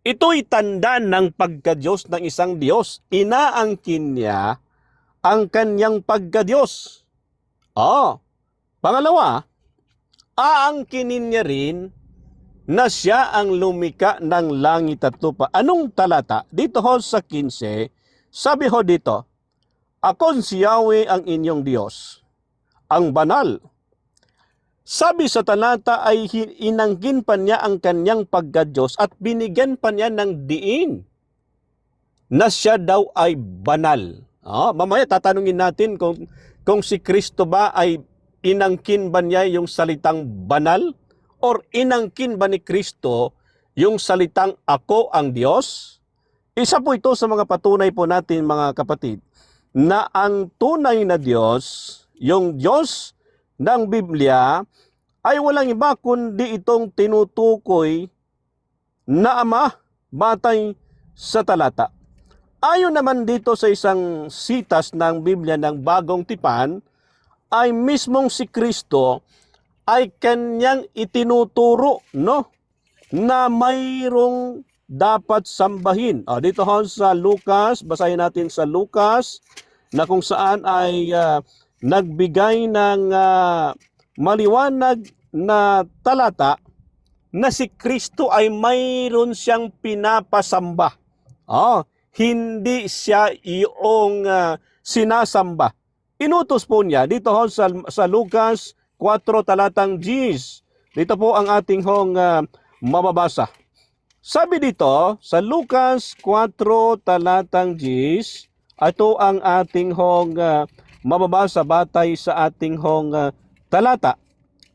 Ito'y tanda ng pagka-Diyos ng isang Diyos. Inaangkin niya ang kanyang pagka-Diyos. Pangalawa, aangkinin niya rin na siya ang lumika ng langit at lupa. Anong talata? Dito ho sa 15, sabi ho dito, Ako si Yahweh ang inyong Diyos, ang banal. Sabi sa talata ay inangkin pa niya ang kanyang pagka-Diyos at binigyan pa niya ng diin na siya daw ay banal. Mamaya tatanungin natin kung si Kristo ba ay inangkin ba niya yung salitang banal or inangkin ba ni Kristo yung salitang ako ang Diyos? Isa po ito sa mga patunay po natin mga kapatid na ang tunay na Diyos, yung Diyos ng Biblia ay walang iba kundi itong tinutukoy na Ama batay sa talata. Ayon naman dito sa isang sitas ng Biblia ng Bagong Tipan, ay mismong si Kristo ay kanyang itinuturo na mayroong dapat sambahin. Dito ho sa Lucas, basahin natin sa Lucas na kung saan ay nagbigay ng maliwanag na talata na si Kristo ay mayroon siyang pinapasamba. Hindi siya iyong sinasamba. Inutos po niya dito ho sa Lucas 4 talatang 10. Dito po ang ating mababasa. Sabi dito sa Lucas 4 talatang 10, ito ang ating mababasa batay sa ating talata.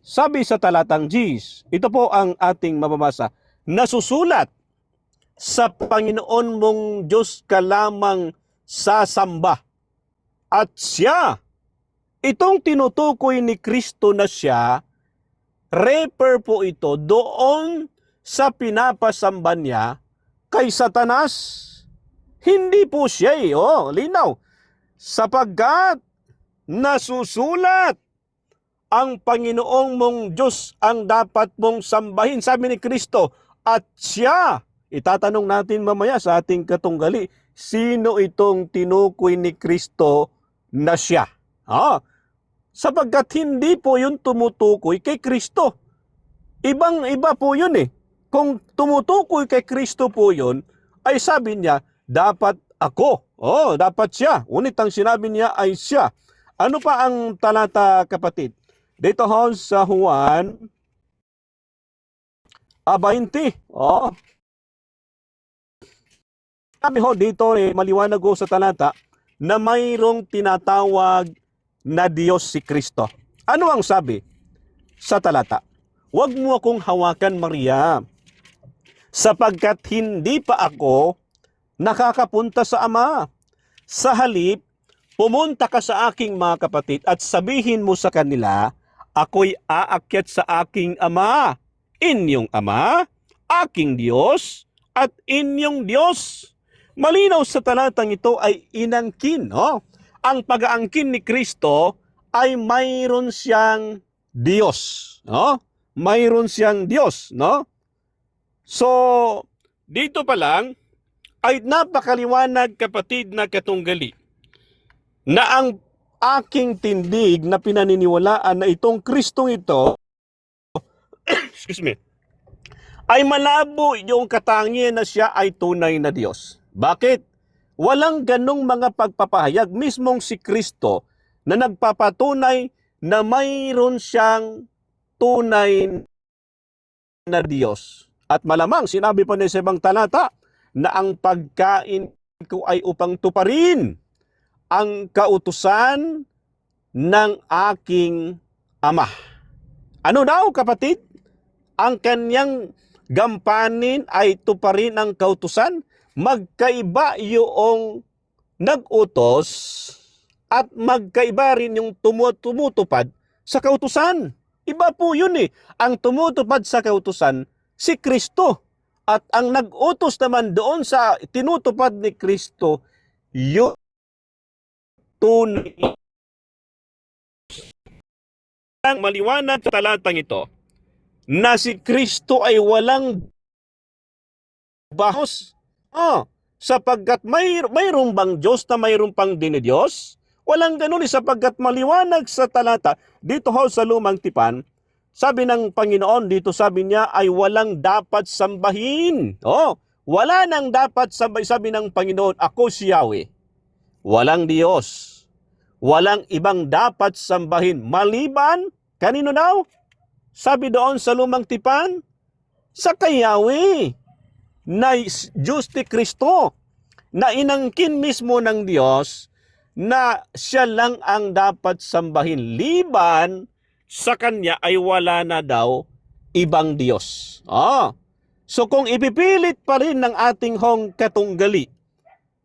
Sabi sa talatang 10, ito po ang ating mababasa. Nasusulat, sa Panginoon mong Diyos ka lamang sasamba. At siya, itong tinutukoy ni Kristo na siya, refer po ito doon sa pinapasamba niya kay Satanas. Hindi po siya linaw. Sapagkat nasusulat, ang Panginoong mong Diyos ang dapat mong sambahin. Sabi ni Kristo, at siya, itatanong natin mamaya sa ating katunggali, sino itong tinukoy ni Kristo na siya? Sapagkat hindi po yun tumutukoy kay Kristo. Ibang-iba po yun eh. Kung tumutukoy kay Kristo po yun, ay sabi niya, dapat ako. Dapat siya. Ngunit ang sinabi niya ay siya. Ano pa ang talata, kapatid? Dito ho sa Juan 20. Sabi ho dito maliwanag ho sa talata na mayroong tinatawag na Diyos si Kristo. Ano ang sabi sa talata? Huwag mo akong hawakan, Maria, sapagkat hindi pa ako nakakapunta sa Ama. Sa halip, pumunta ka sa aking mga kapatid at sabihin mo sa kanila, ako'y aakyat sa aking Ama, inyong Ama, aking Diyos, at inyong Diyos. Malinaw sa talatang ito ay inangkin. Ang pag-aangkin ni Kristo ay mayroon siyang Diyos. Mayroon siyang Diyos. So, dito pa lang ay napakaliwanag, kapatid na katunggali, na ang aking tindig na pinaniniwalaan na itong Kristong ito excuse me, ay malabo yung katangian na siya ay tunay na Diyos. Bakit? Walang ganong mga pagpapahayag mismong si Kristo na nagpapatunay na mayroon siyang tunay na Diyos. At malamang sinabi pa niya sa ibang talata na ang pagkain ko ay upang tuparin ang kautusan ng aking Ama. Ano daw, kapatid? Ang kanyang gampanin ay tuparin ang kautusan. Magkaiba yung nag-utos at magkaiba rin yung tumutupad sa kautusan. Iba po yun eh. Ang tumutupad sa kautusan, si Kristo. At ang nag-utos naman doon sa tinutupad ni Kristo, yung tunay. Ang maliwanag sa talatang ito, na si Kristo ay walang bahos. Sapagkat mayroong bang Diyos na mayroong pang dinidiyos? Walang ganun sapagkat maliwanag sa talata dito ho sa Lumang Tipan, sabi ng Panginoon dito, sabi niya ay walang dapat sambahin. Wala nang dapat sambahin, sabi ng Panginoon, ako si Yahweh. Walang Diyos. Walang ibang dapat sambahin maliban, kanino daw? Sabi doon sa Lumang Tipan, sa kay Yahweh, na Diyos ni Kristo, na inangkin mismo ng Diyos, na siya lang ang dapat sambahin. Liban sa Kanya ay wala na daw ibang Diyos. So kung ipipilit pa rin ng ating hong katunggali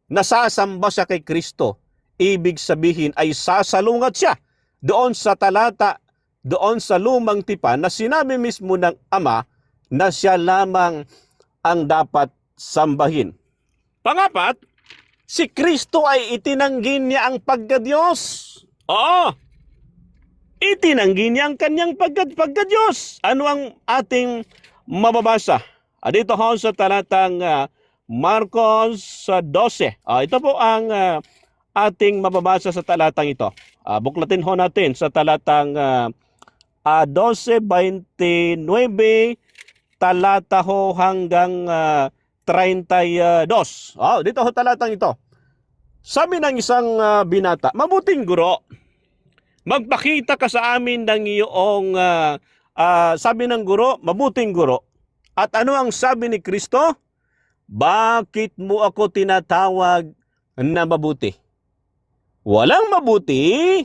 na sasamba siya kay Kristo, ibig sabihin ay sasalungat siya doon sa talata, doon sa Lumang Tipan na sinabi mismo ng Ama na siya lamang ang dapat sambahin. Pangapat, si Kristo ay itinanggi niya ang pagka-Diyos. Itinanggi niya ang kanyang pagka-Diyos. Ano ang ating mababasa? Dito ho sa talatang Marcos 12. Ito po ang ating mababasa sa talatang ito. Buklatin ho natin sa talatang 12:29, talata ho hanggang 32. Dito ho talatang ito. Sabi ng isang binata, mabuting guro, magpakita ka sa amin ng iyong, sabi ng guro, mabuting guro. At ano ang sabi ni Kristo? Bakit mo ako tinatawag na mabuti? Walang mabuti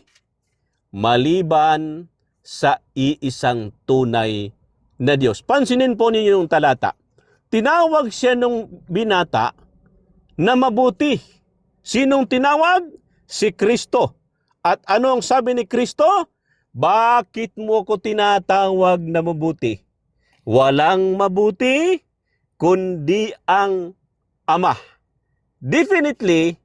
maliban sa iisang tunay na Diyos. Pansinin po ninyo yung talata. Tinawag siya nung binata na mabuti. Sinong tinawag? Si Kristo. At ano ang sabi ni Kristo? Bakit mo ko tinatawag na mabuti? Walang mabuti kundi ang Ama. Definitely,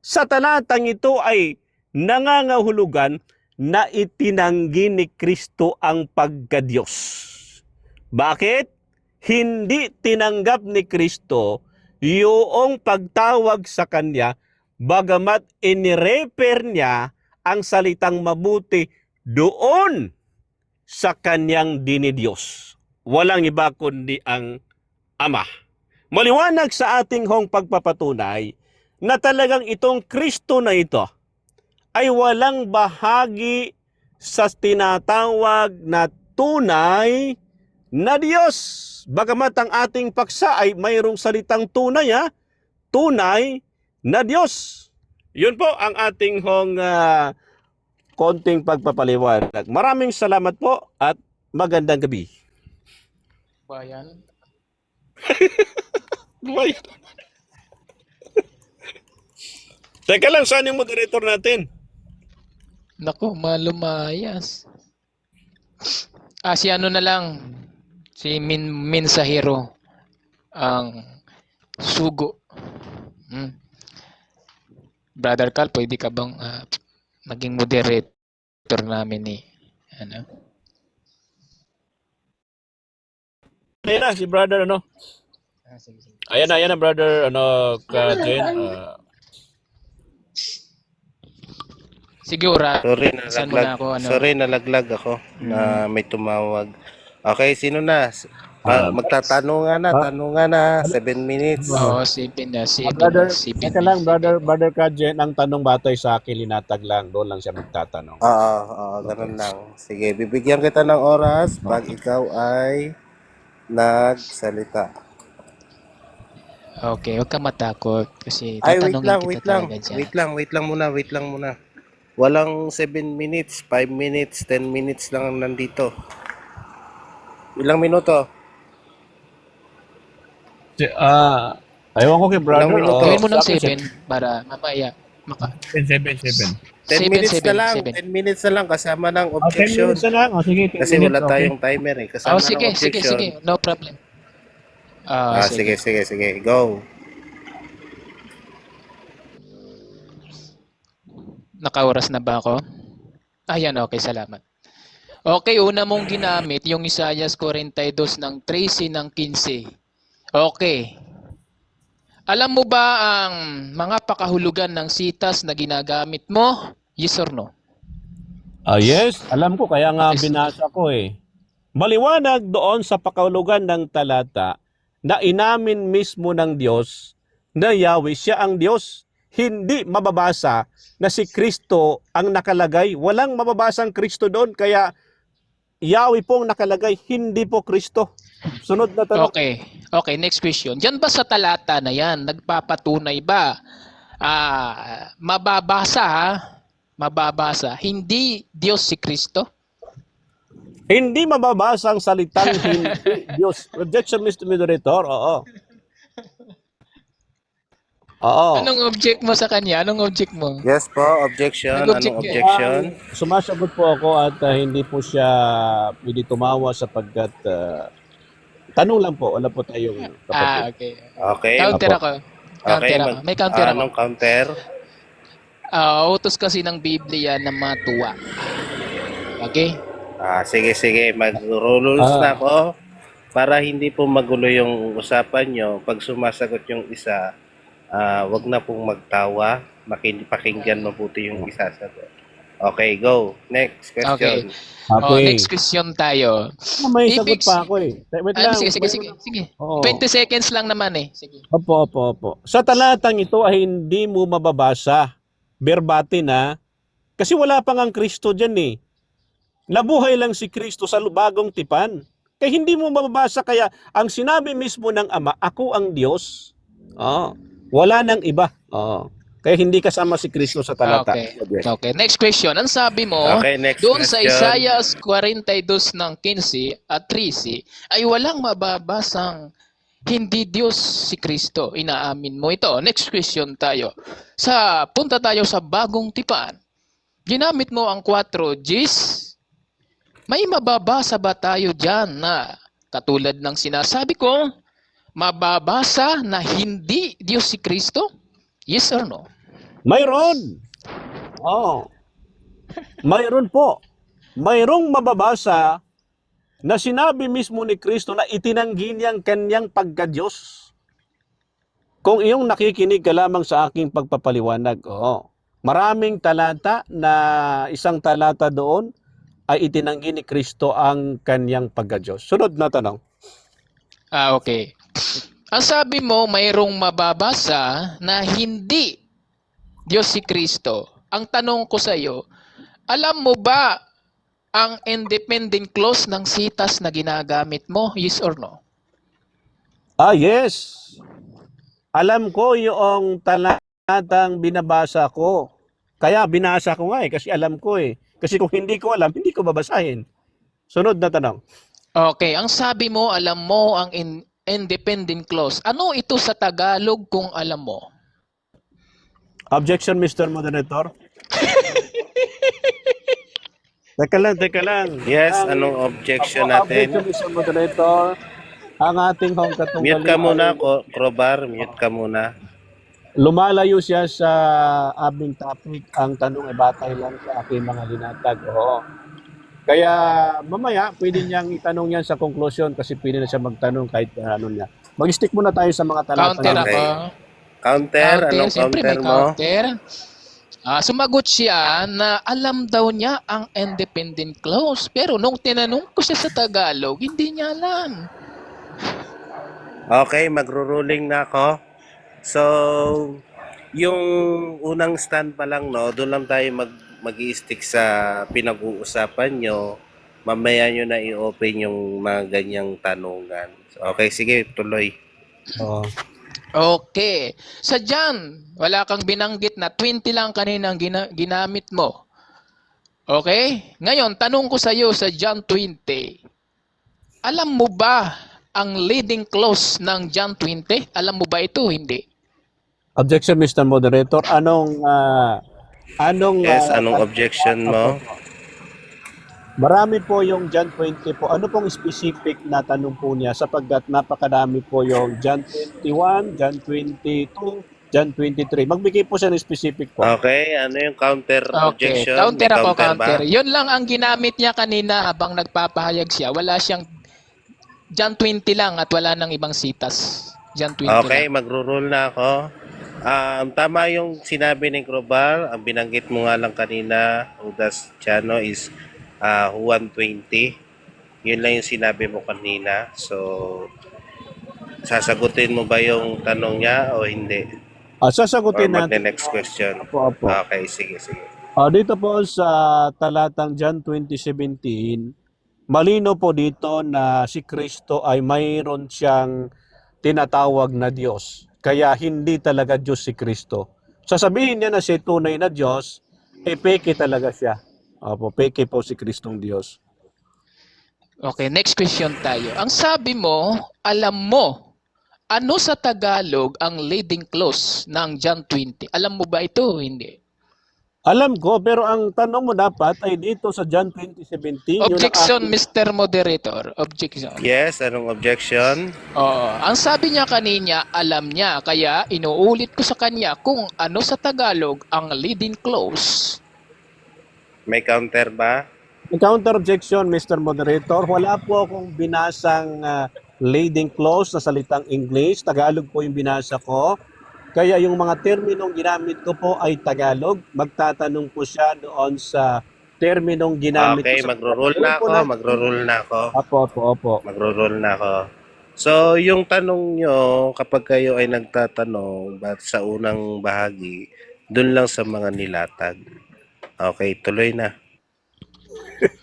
sa talatang ito ay nangangahulugan na itinanggi ni Kristo ang pagka-Diyos. Bakit? Hindi tinanggap ni Kristo yung pagtawag sa Kanya, bagamat inirefer niya ang salitang mabuti doon sa Kanyang dinidiyos. Walang iba kundi ang Ama. Maliwanag sa ating hong pagpapatunay na talagang itong Kristo na ito ay walang bahagi sa tinatawag na tunay na Diyos. Bagamat ang ating paksa ay mayroong salitang tunay, tunay na Diyos. Yun po ang ating hong konting pagpapaliwanag. Maraming salamat po at magandang gabi. Bayan. Bayan. Teka lang, saan yung moderator natin? Nako, malumayas. Si ano na lang, si Minsahiro, ang sugo. Brother Carl, pwede ka bang maging moderator namin ni ano? Ayan na, si brother Sige. Ayan na brother Jen. Sige, ura. Sorry, Saan mo na ako, ano? nalaglag ako na may tumawag. Okay, sino na? Magtatanungan na, 7 minutes. Oo, sipin na. Brother, teka lang, brother Kajen, ang tanong batay sa akin, linatag lang, doon lang siya magtatanong. Oo, ganun lang. Sige, bibigyan kita ng oras pag ikaw ay nagsalita. Okay, huwag ka matakot kasi Ay, tatanungin wait kita talaga dyan. wait lang muna. Walang 7 minutes, 5 minutes, 10 minutes lang ang nandito. Ilang minuto? Ewan ko kay brother. Ilang minuto? Gawin mo ng sa akin, 7 para mamaya 7. 10 minutes na lang, 7. 10 minutes na lang kasama ng 10 objection. minutes na lang. Sige, 10 Kasi minutes, wala tayong timer eh. Kasama ng Sige. objection. No problem. Sige. Go. Nakaoras na ba ako? Ayan, okay, salamat. Okay, una mong ginamit yung Isaias 42 ng 13 ng 15. Okay. Alam mo ba ang mga pakahulugan ng sitas na ginagamit mo? Yes or no? Yes, alam ko, kaya nga Okay. binasa ko eh. Maliwanag doon sa pakahulugan ng talata na inamin mismo ng Diyos na Yahweh siya ang Diyos. Hindi mababasa na si Kristo ang nakalagay. Walang mababasang Kristo doon, kaya Yahweh po ang nakalagay, hindi po Kristo. Sunod na tanong. Okay. Okay, next question. Diyan ba sa talata na yan, nagpapatunay ba? Mababasa ha? Mababasa. Hindi Diyos si Kristo? Hindi mababasa ang salitang hindi Diyos. Objection, Mr. Moderator. Oo. Oo. Anong object mo sa kanya? Anong object mo? Yes po, objection. Nag-object Anong ka. objection? Sumasagot po ako at hindi po siya pwede tumawa sapagkat tanong lang po. Wala po tayong kapatid. Okay. Okay. Counter Apo. ako. Okay, Counter ako. May counter ako. Anong counter? Utos kasi ng Biblia na matuwa. Okay? Sige. Mag-rules na ako para hindi po magulo yung usapan nyo. Pag sumasagot yung isa, wag na pong magtawa. Pakinggan mabuti yung isasagot. Okay, go. Next question. Okay. Next question tayo. May Ibig sagot pa ako eh. Wait lang. Sige. Oo. 20 seconds lang naman eh. Sige. Opo. Sa talatang ito ay hindi mo mababasa verbatim na kasi wala pang ang Kristo dyan eh. Nabuhay lang si Kristo sa bagong tipan. Kaya hindi mo mababasa, kaya ang sinabi mismo ng Ama, ako ang Diyos. Wala nang iba. Kaya hindi kasama si Kristo sa talata. Okay. Next question. Ang sabi mo, Okay, next doon sa question. Isaiah 42 ng 15 at 13, ay walang mababasang hindi Diyos si Kristo. Inaamin mo ito. Next question tayo. Punta tayo sa bagong tipan. Ginamit mo ang 4 Gs. May mababasa ba tayo dyan na katulad ng sinasabi ko, mababasa na hindi Diyos si Kristo? Yes or no? Mayroon. Mayroon po. Mayroong mababasa na sinabi mismo ni Kristo na itinanggi niyang kanyang pagka-Diyos. Kung iyong nakikinig ka lamang sa aking pagpapaliwanag, maraming talata na isang talata doon ay itinanggi ni Kristo ang kanyang pagka-Diyos. Sunod na tanong. Okay. Ang sabi mo, mayroong mababasa na hindi Diyos si Kristo. Ang tanong ko sa iyo, alam mo ba ang independent clause ng sitas na ginagamit mo? Yes or no? Yes. Alam ko yung talatang binabasa ko. Kaya binasa ko nga kasi alam ko eh. Kasi kung hindi ko alam, hindi ko babasahin. Sunod na tanong. Okay, ang sabi mo, alam mo ang independent clause. Ano ito sa Tagalog kung alam mo? Objection, Mr. Moderator. Teka lang. Yes, anong objection Objection, natin? Mr. Moderator. Ang ating hong katunggali Mute ka muna, Crowbar. Mute ka muna. lumalayo siya sa aming topic. Ang tanong ay batay lang sa aking mga linatag. Kaya mamaya, pwede niyang itanong yan sa conclusion kasi pwede na siya magtanong kahit ano niya. Mag-stick muna tayo sa mga talata. Counter Okay. ako. Counter, anong Siyempre counter may mo? counter. Sumagot siya na alam daw niya ang independent clause. Pero nung tinanong ko siya sa Tagalog, hindi niya alam. Okay, magro-ruling na ako. So, yung unang stand pa lang, doon lang tayo mag-i-stick sa pinag-uusapan nyo. Mamaya nyo na i-open yung mga ganyang tanungan. So, okay, sige, tuloy. Okay. Sa John, wala kang binanggit na 20 lang kanina ang ginamit mo. Okay? Ngayon, tanong ko sa iyo sa John 20. Alam mo ba ang leading clause ng John 20? Alam mo ba ito? Hindi. Objection, Mr. Moderator. Anong Yes, anong objection mo? Marami po yung John 20 po. Ano pong specific na tanong po niya sapagkat napakadami po yung John 21, John 22, John 23. Magbigay po siya ng specific po. Okay, ano yung counter Okay. objection? Counter May ako, ba? counter. Yun lang ang ginamit niya kanina habang nagpapahayag siya. Wala siyang John 20 lang at wala nang ibang sitas. John 20 Okay, lang. magro-roll na ako. Tama yung sinabi ni Crowbar. Ang binanggit mo nga lang kanina, Udas Chano, is 120. Yun lang yung sinabi mo kanina. So, sasagutin mo ba yung tanong niya o hindi? Or Sasagutin natin. magne-next question? Opo. Okay, sige, sige. Dito po sa talatang John 20:17, malino po dito na si Kristo ay mayroon siyang tinatawag na Diyos. Kaya hindi talaga Diyos si Kristo. Sasabihin niya na siya tunay na Diyos, peke talaga siya. Opo, peke po si Kristong Diyos. Okay, next question tayo. Ang sabi mo, alam mo, ano sa Tagalog ang leading clause ng John 20? Alam mo ba ito o hindi? Alam ko, pero ang tanong mo dapat ay dito sa John 20:17. Objection, Mr. Moderator. Objection. Yes, anong objection? Oo. Ang sabi niya kanina, alam niya. Kaya inuulit ko sa kanya kung ano sa Tagalog ang leading clause. May counter ba? Counter objection, Mr. Moderator. Wala po akong binasang leading clause na salitang English. Tagalog po yung binasa ko. Kaya yung mga terminong ginamit ko po ay Tagalog. Magtatanong po siya doon sa terminong ginamit Okay, ko sa magro-roll na ako. Magro-roll na ako. Opo. Magro-roll na ako. So, yung tanong nyo, kapag kayo ay nagtatanong sa unang bahagi, dun lang sa mga nilatag. Okay, tuloy na.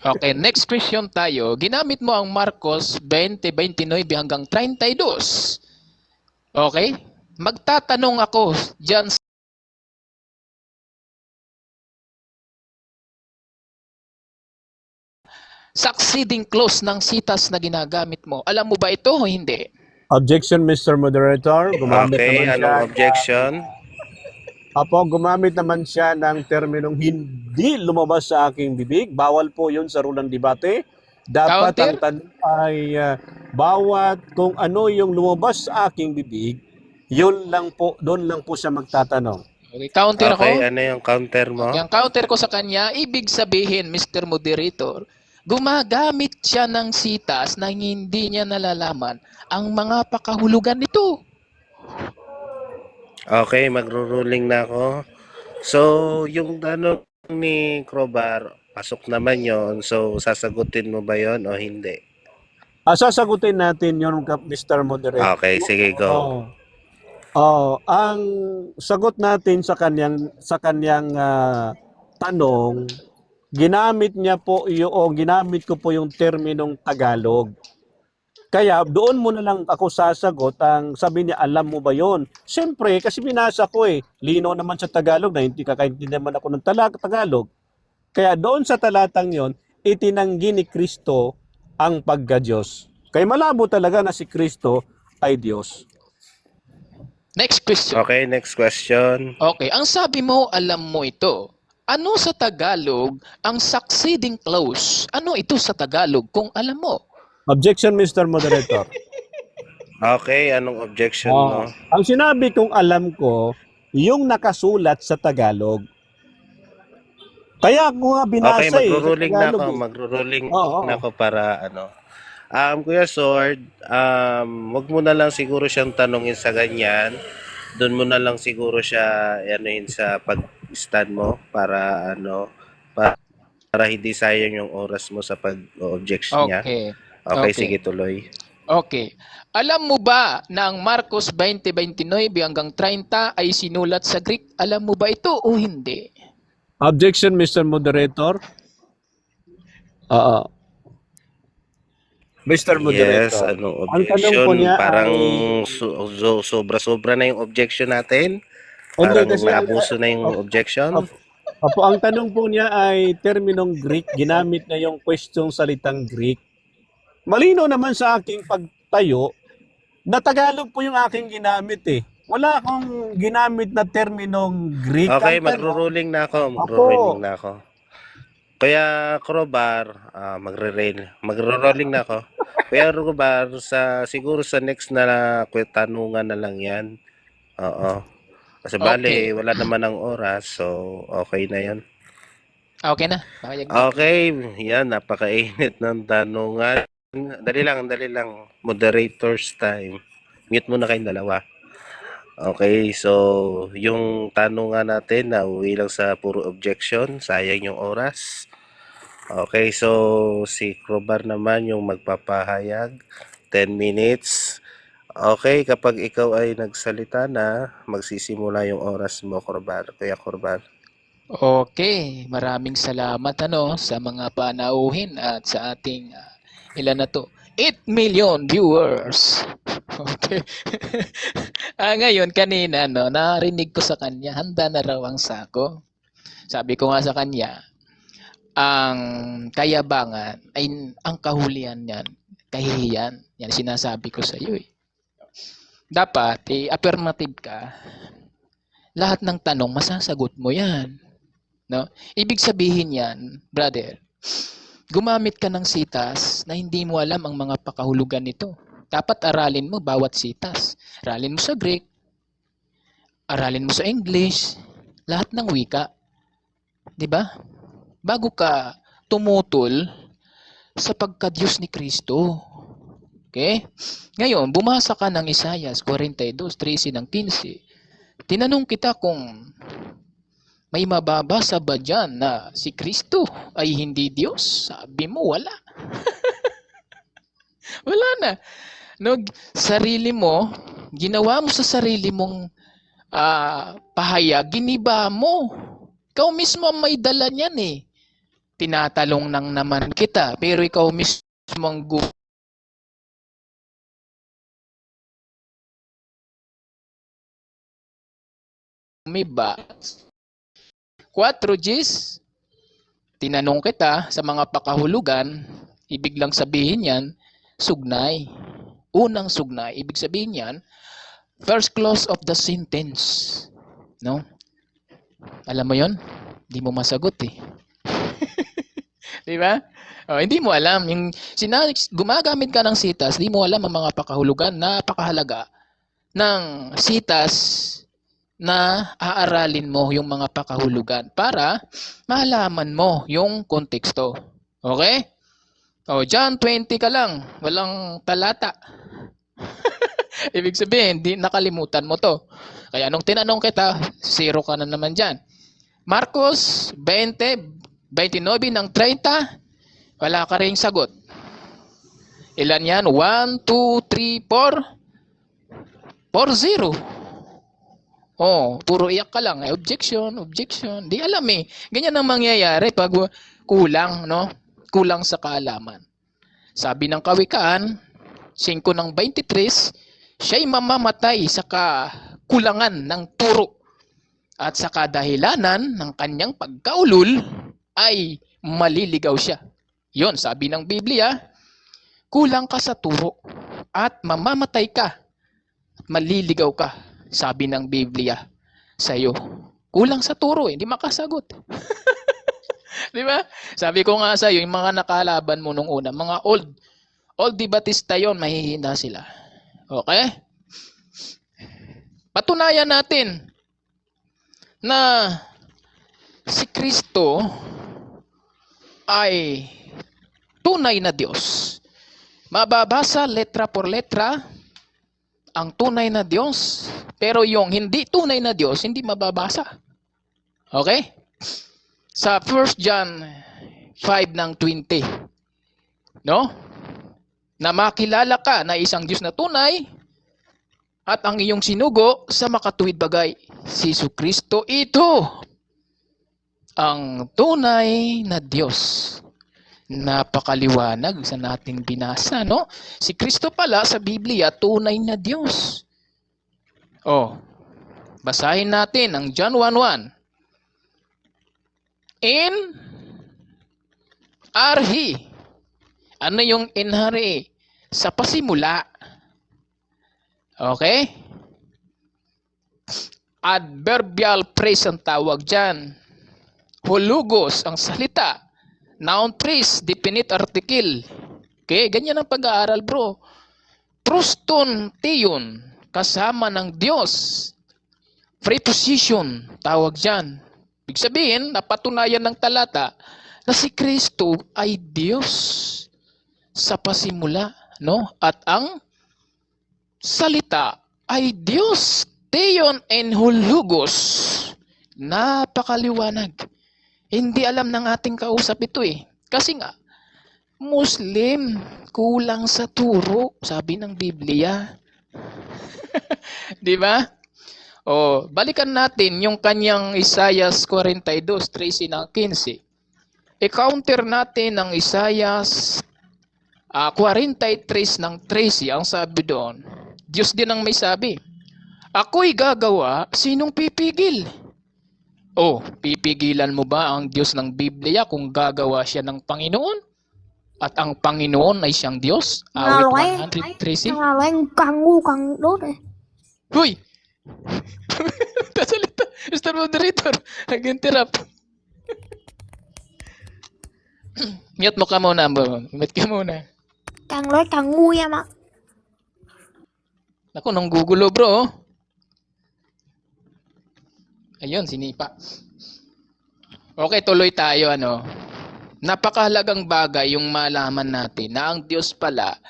Okay, next question tayo. Ginamit mo ang Marcos 20:29 hanggang 32. Okay? Magtatanong ako dyan sa succeeding clause ng sitas na ginagamit mo. Alam mo ba ito o hindi? Objection, Mr. Moderator. Gumamit Okay, naman siya. anong objection? Gumamit naman siya ng terminong hindi lumabas sa aking bibig. Bawal po yun sa rulang debate. Dapat Counter? ang tanong ay bawat kung ano yung lumabas sa aking bibig, yun lang po, doon lang po siya magtatanong. Okay, counter Okay, ako. ano yung counter mo? Okay, ang counter ko sa kanya, ibig sabihin, Mr. Moderator, gumagamit siya ng sitas na hindi niya nalalaman ang mga pakahulugan nito. Okay, magro-ruling na ako. So, yung tanong ni Crowbar, pasok naman yon. So, sasagutin mo ba yon o hindi? Sasagutin natin yun, Mr. Moderator. Okay, sige, go. Ang sagot natin sa kanyang tanong, ginamit ko po yung terminong Tagalog. Kaya doon mo na lang ako sasagot. Ang sabi niya, alam mo ba yon? Siyempre, kasi binasa ko lino naman sa Tagalog na hindi kakaintindi naman ako ng Tagalog. Kaya doon sa talatang yon, itinanggi ni Kristo ang pagka-Diyos. Kaya malabo talaga na si Kristo ay Diyos. Next question. Okay, next question. Okay, ang sabi mo, alam mo ito. Ano sa Tagalog ang succeeding clause? Ano ito sa Tagalog kung alam mo? Objection, Mr. Moderator. Okay, anong objection mo? Ang sinabi kong alam ko, yung nakasulat sa Tagalog. Kaya ko nga binasa Okay, magro-ruling sa na Tagalog. ako. Magro-ruling Oo. na ako para ano. Kuya Sword, wag mo na lang siguro siyang tanungin sa ganyan. Doon mo na lang siguro siya anuhin sa pag-stand mo para para hindi sayang yung oras mo sa pag-objection niya. Okay, sige, tuloy. Okay. Alam mo ba na ang Marcos 20:29 hanggang 30 ay sinulat sa Greek? Alam mo ba ito o hindi? Objection, Mr. Moderator. Mr. Moderator. Yes, anong Ang tanong po objection? niya Parang ay... sobra-sobra na yung objection natin. Hindi, Parang kasi naabuso na yung objection. Opo, ang tanong po niya ay terminong Greek. Ginamit na yung kwestiyong salitang Greek. Malino naman sa aking pagtayo na Tagalog po yung aking ginamit Wala akong ginamit na terminong Greek. Okay, Ang tanong- magro-ruling na ako. Magro-ruling na ako. Kaya Crowbar, magro-rolling na ako. Kaya Crowbar, siguro sa next na tanungan na lang yan. Oo. Kasi bale, wala naman ang oras. So, okay na yan. Okay na. Pakayag na. Okay, yan. Napakainit ng tanungan. Dali lang. Moderator's time. Mute muna kayong dalawa. Okay, so yung tanong nga natin na uwi lang sa puro objection, sayang yung oras. Okay, so si Crobar naman yung magpapahayag, 10 minutes. Okay, kapag ikaw ay nagsalita na, magsisimula yung oras mo, Crobar. Kuya Crobar. Okay, maraming salamat sa mga panauhin at sa ating ilan na to? 8 million viewers. Okay. Ngayon kanina narinig ko sa kanya, handa na raw ang sako. Sabi ko nga sa kanya, ang kayabangan ay ang kahulian niyan, kahihiyan. Yan sinasabi ko sa iyo. Dapat affirmative ka. Lahat ng tanong masasagot mo 'yan. No? Ibig sabihin yan, brother, gumamit ka ng sitas na hindi mo alam ang mga pakahulugan nito. Dapat aralin mo bawat sitas. Aralin mo sa Greek, aralin mo sa English, lahat ng wika. 'Di ba? Bago ka tumutol sa pagka-Diyos ni Kristo. Okay? Ngayon, bumasa ka ng Isaias 42:13 ng 15. Tinanong kita kung may mababasa ba dyan na si Kristo ay hindi Diyos? Sabi mo, wala. Wala na. No, sarili mo, ginawa mo sa sarili mong pahayag, giniba mo. Ikaw mismo ang may dala niyan eh. Tinatalong nang naman kita, pero ikaw mismo ang gumiba. 4 Gs, tinanong kita sa mga pakahulugan, ibig lang sabihin yan, sugnay. Unang sugnay, ibig sabihin yan, first clause of the sentence. No? Alam mo yon? Hindi mo masagot eh. Di ba? Hindi mo alam. Gumagamit ka ng sitas, hindi mo alam ang mga pakahulugan, napakahalaga ng sitas na aaralin mo yung mga pakahulugan para malaman mo yung konteksto. Okay? John 20 ka lang, walang talata. Ibig sabihin, nakalimutan mo to. Kaya nung tinanong kita, 0 ka na naman dyan. Marcos 20, 29 ng 30, wala ka ring sagot. Ilan yan? 1, 2, 3, 4. 4-0. Puro iyak ka lang. Objection. Di alam eh. Ganyan ang mangyayari pag kulang, no? Kulang sa kaalaman. Sabi ng Kawikaan, 5 ng 23, siya'y mamamatay sa kakulangan ng turo at sa kadahilanan ng kanyang pagkaulol ay maliligaw siya. Yon, sabi ng Biblia, kulang ka sa turo at mamamatay ka at maliligaw ka. Sabi ng Biblia sa iyo. Kulang sa turo, hindi makasagot. Di ba? Sabi ko nga sa iyo, yung mga nakalaban mo nung una, mga old Batista yon, mahihina sila. Okay? Patunayan natin na si Kristo ay tunay na Diyos. Mababasa letra por letra ang tunay na Diyos, pero yung hindi tunay na Diyos, hindi mababasa. Okay? Sa 1 John 5 ng 20, no? Na makilala ka na isang Diyos na tunay at ang iyong sinugo sa makatuwid bagay, si Jesucristo, ito ang tunay na Diyos. Napakaliwanag sa nating binasa, no? Si Kristo pala sa Biblia, tunay na Diyos. Basahin natin ang John 1:1. In He. Ano yung in He? Sa pasimula. Okay? Adverbial phrase ang tawag dyan. Holugos ang salita. Noun phrase, definite article. Okay, ganyan ang pag-aaral, bro. Truston tion, kasama ng Diyos. Preposition, tawag dyan. Ibig sabihin, napatunayan ng talata na si Kristo ay Diyos sa pasimula, no? At ang salita ay Diyos, Theon en Hulugos. Napakaliwanag. Hindi alam ng ating kausap ito eh. Kasi nga, Muslim, kulang sa turo, sabi ng Biblia. Di ba? O, balikan natin yung kanyang Isaiah 42, 13 ng 15. I-counter natin ang Isaiah 43 ng 13. Ang sabi doon, Diyos din ang may sabi, ako'y gagawa, sinong pipigil? O, pipigilan mo ba ang Diyos ng Biblia kung gagawa siya ng Panginoon? At ang Panginoon ay siyang Diyos? Awit 113. Ngayon, kangu kang doon eh. Huy! Tasalita, Mr. Moderator. Nag-interrupt. Mute mo ka muna, bro. Mute ka muna. Càng nói càng ngu em ạ. Ako, nang gugulo, bro. Ayun, sinipa. Okay, tuloy tayo, ano. Napakahalagang bagay yung malaman natin na ang Diyos pala,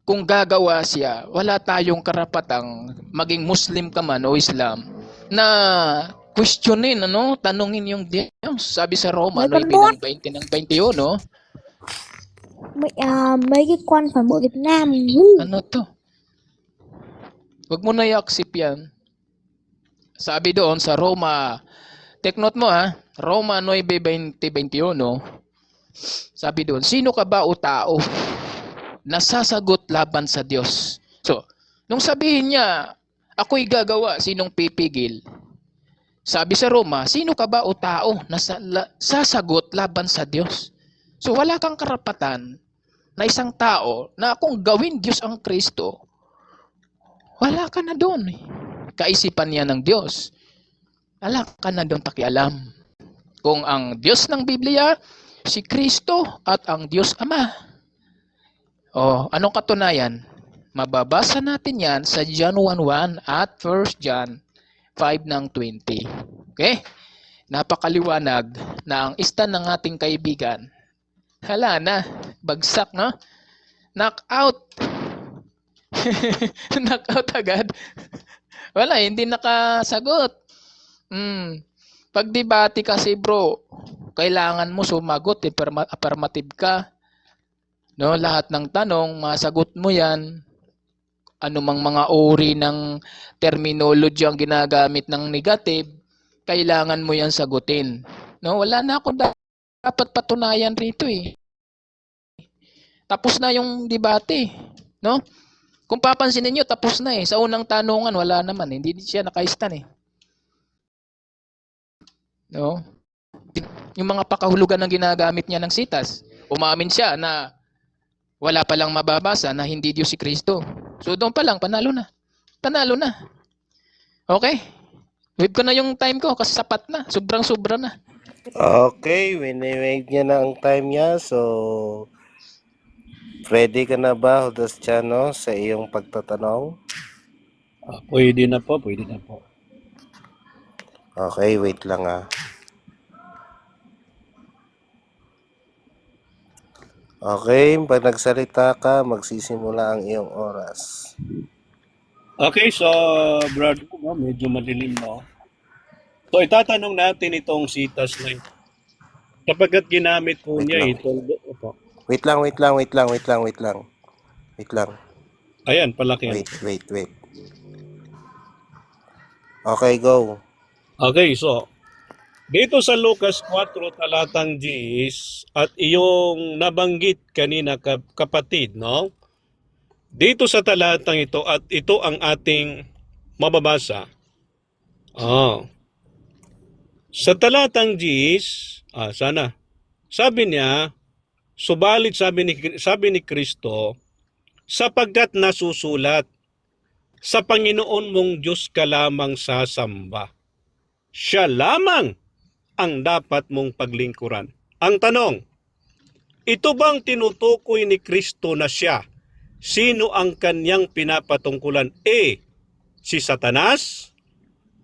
kung gagawa siya, wala tayong karapatang maging Muslim ka man o Islam na questionin, ano, tanungin yung Diyos. Sabi sa Roma, Mấy con 9 bot. ng 20 ng 21, no? Mấy cái quan phản bội Việt Nam ngu. Ano to? Huwag mo na i-accept yan. Sabi doon sa Roma, take note mo ha, Roma 9:20-21, sabi doon, sino ka ba o tao na sasagot laban sa Diyos? So, nung sabihin niya, ako'y gagawa, sinong pipigil? Sabi sa Roma, sino ka ba o tao na sasagot laban sa Diyos? So, wala kang karapatan na isang tao na kung gawin Diyos ang Kristo, wala ka na doon. Kaisipan niya ng Diyos. Wala ka na doon pakialam. Kung ang Diyos ng Biblia, si Kristo at ang Diyos Ama. O, anong katunayan? Mababasa natin yan sa John 1:1 at 1 John 5 ng 20. Okay? Napakaliwanag na ang stand ng ating kaibigan, hala na, bagsak, no? Knockout. Knockout agad. Wala, hindi nakasagot. Pag-debate kasi, bro, kailangan mo sumagot, affirmative ka. No, lahat ng tanong, masagot mo 'yan. Anumang mga uri ng terminology ang ginagamit ng negative, kailangan mo 'yan sagutin. No, wala na ako dapat patunayan rito eh. Tapos na yung debate, no? Kung papansinin niyo, tapos na eh. Sa unang tanungan, wala naman, hindi siya naka-stand eh. No? Yung mga pakahulugan ng ginagamit niya ng sitas, umamin siya na wala palang mababasa na hindi Diyos si Kristo. So doon pa lang, panalo na. Panalo na. Okay? Wave ko na yung time ko kasi sapat na. Sobrang-sobra na. Okay, wini-wave niya na ang time niya. So, ready ka na ba, Judas Chano, sa iyong pagtatanong? Pwede na po, pwede na po. Okay, wait lang ah. Okay, pag nagsalita ka, magsisimula ang iyong oras. Okay, so brother, no, medyo madilim no. So itatanong natin itong sitas na ito. Kapagkat ginamit po Wait niya lang. ito. Opo. Wait lang. Wait lang. Ayan, palaki. Wait. Okay, go. Okay, so dito sa Lucas 4 talatang 10 at iyong nabanggit kanina kapatid, no? Dito sa talatang ito at ito ang ating mababasa. Sa talatang 10, sana. Sabi niya, subalit sabi ni Kristo, sapagkat nasusulat, sa Panginoon mong Diyos ka lamang sasamba. Siya lamang ang dapat mong paglingkuran. Ang tanong, ito bang tinutukoy ni Kristo na siya? Sino ang kanyang pinapatungkulan? A, si Satanas.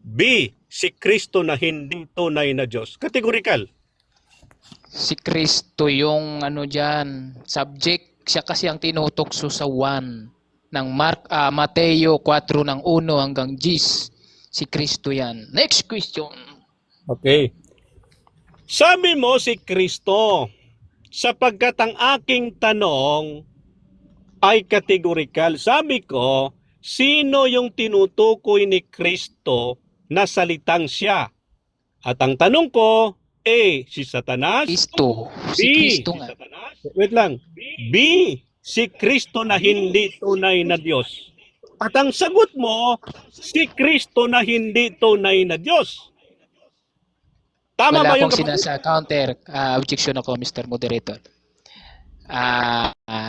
B, si Kristo na hindi tunay na Diyos. Kategorikal. Si Kristo yung ano dyan, subject. Siya kasi ang tinutokso sa one. ng Mateo 4 ng 1 hanggang 10. Si Kristo yan. Next question. Okay. Sabi mo si Kristo, sapagkat ang aking tanong ay kategorikal. Sabi ko, sino yung tinutukoy ni Kristo na salitang siya? At ang tanong ko, A, si Satanas. Kristo. B, Si Kristo nga. Wait lang. B, si Kristo na hindi tunay na Diyos. At ang sagot mo, si Kristo na hindi tunay na Diyos. Tama Wala ba yung akong counter objection ako, Mr. Moderator.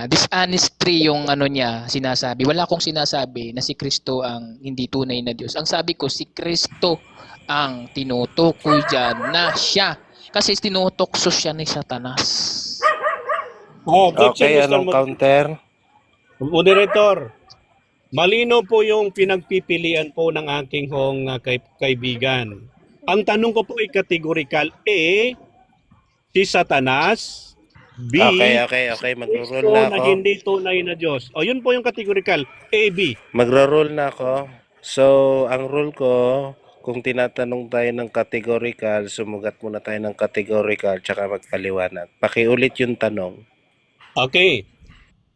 Dishonestly yung ano niya sinasabi. Wala akong sinasabi na si Kristo ang hindi tunay na Diyos. Ang sabi ko, si Kristo ang tinutukoy dyan na siya. Kasi tinutokso siya ni Satanas. Okay, anong counter? Moderator, malino po yung pinagpipilian po ng aking kaibigan. Ang tanong ko po ay kategorikal. A, si Satanas. B, Okay. Magro-roll Kristo na na ako. hindi tunay na Diyos. O yun po yung kategorikal. A, B. Magro-roll na ako. So, ang rule ko, kung tinatanong tayo ng categorical, sumugat muna tayo ng categorical tsaka magpaliwanag. Pakiulit yung tanong. Okay.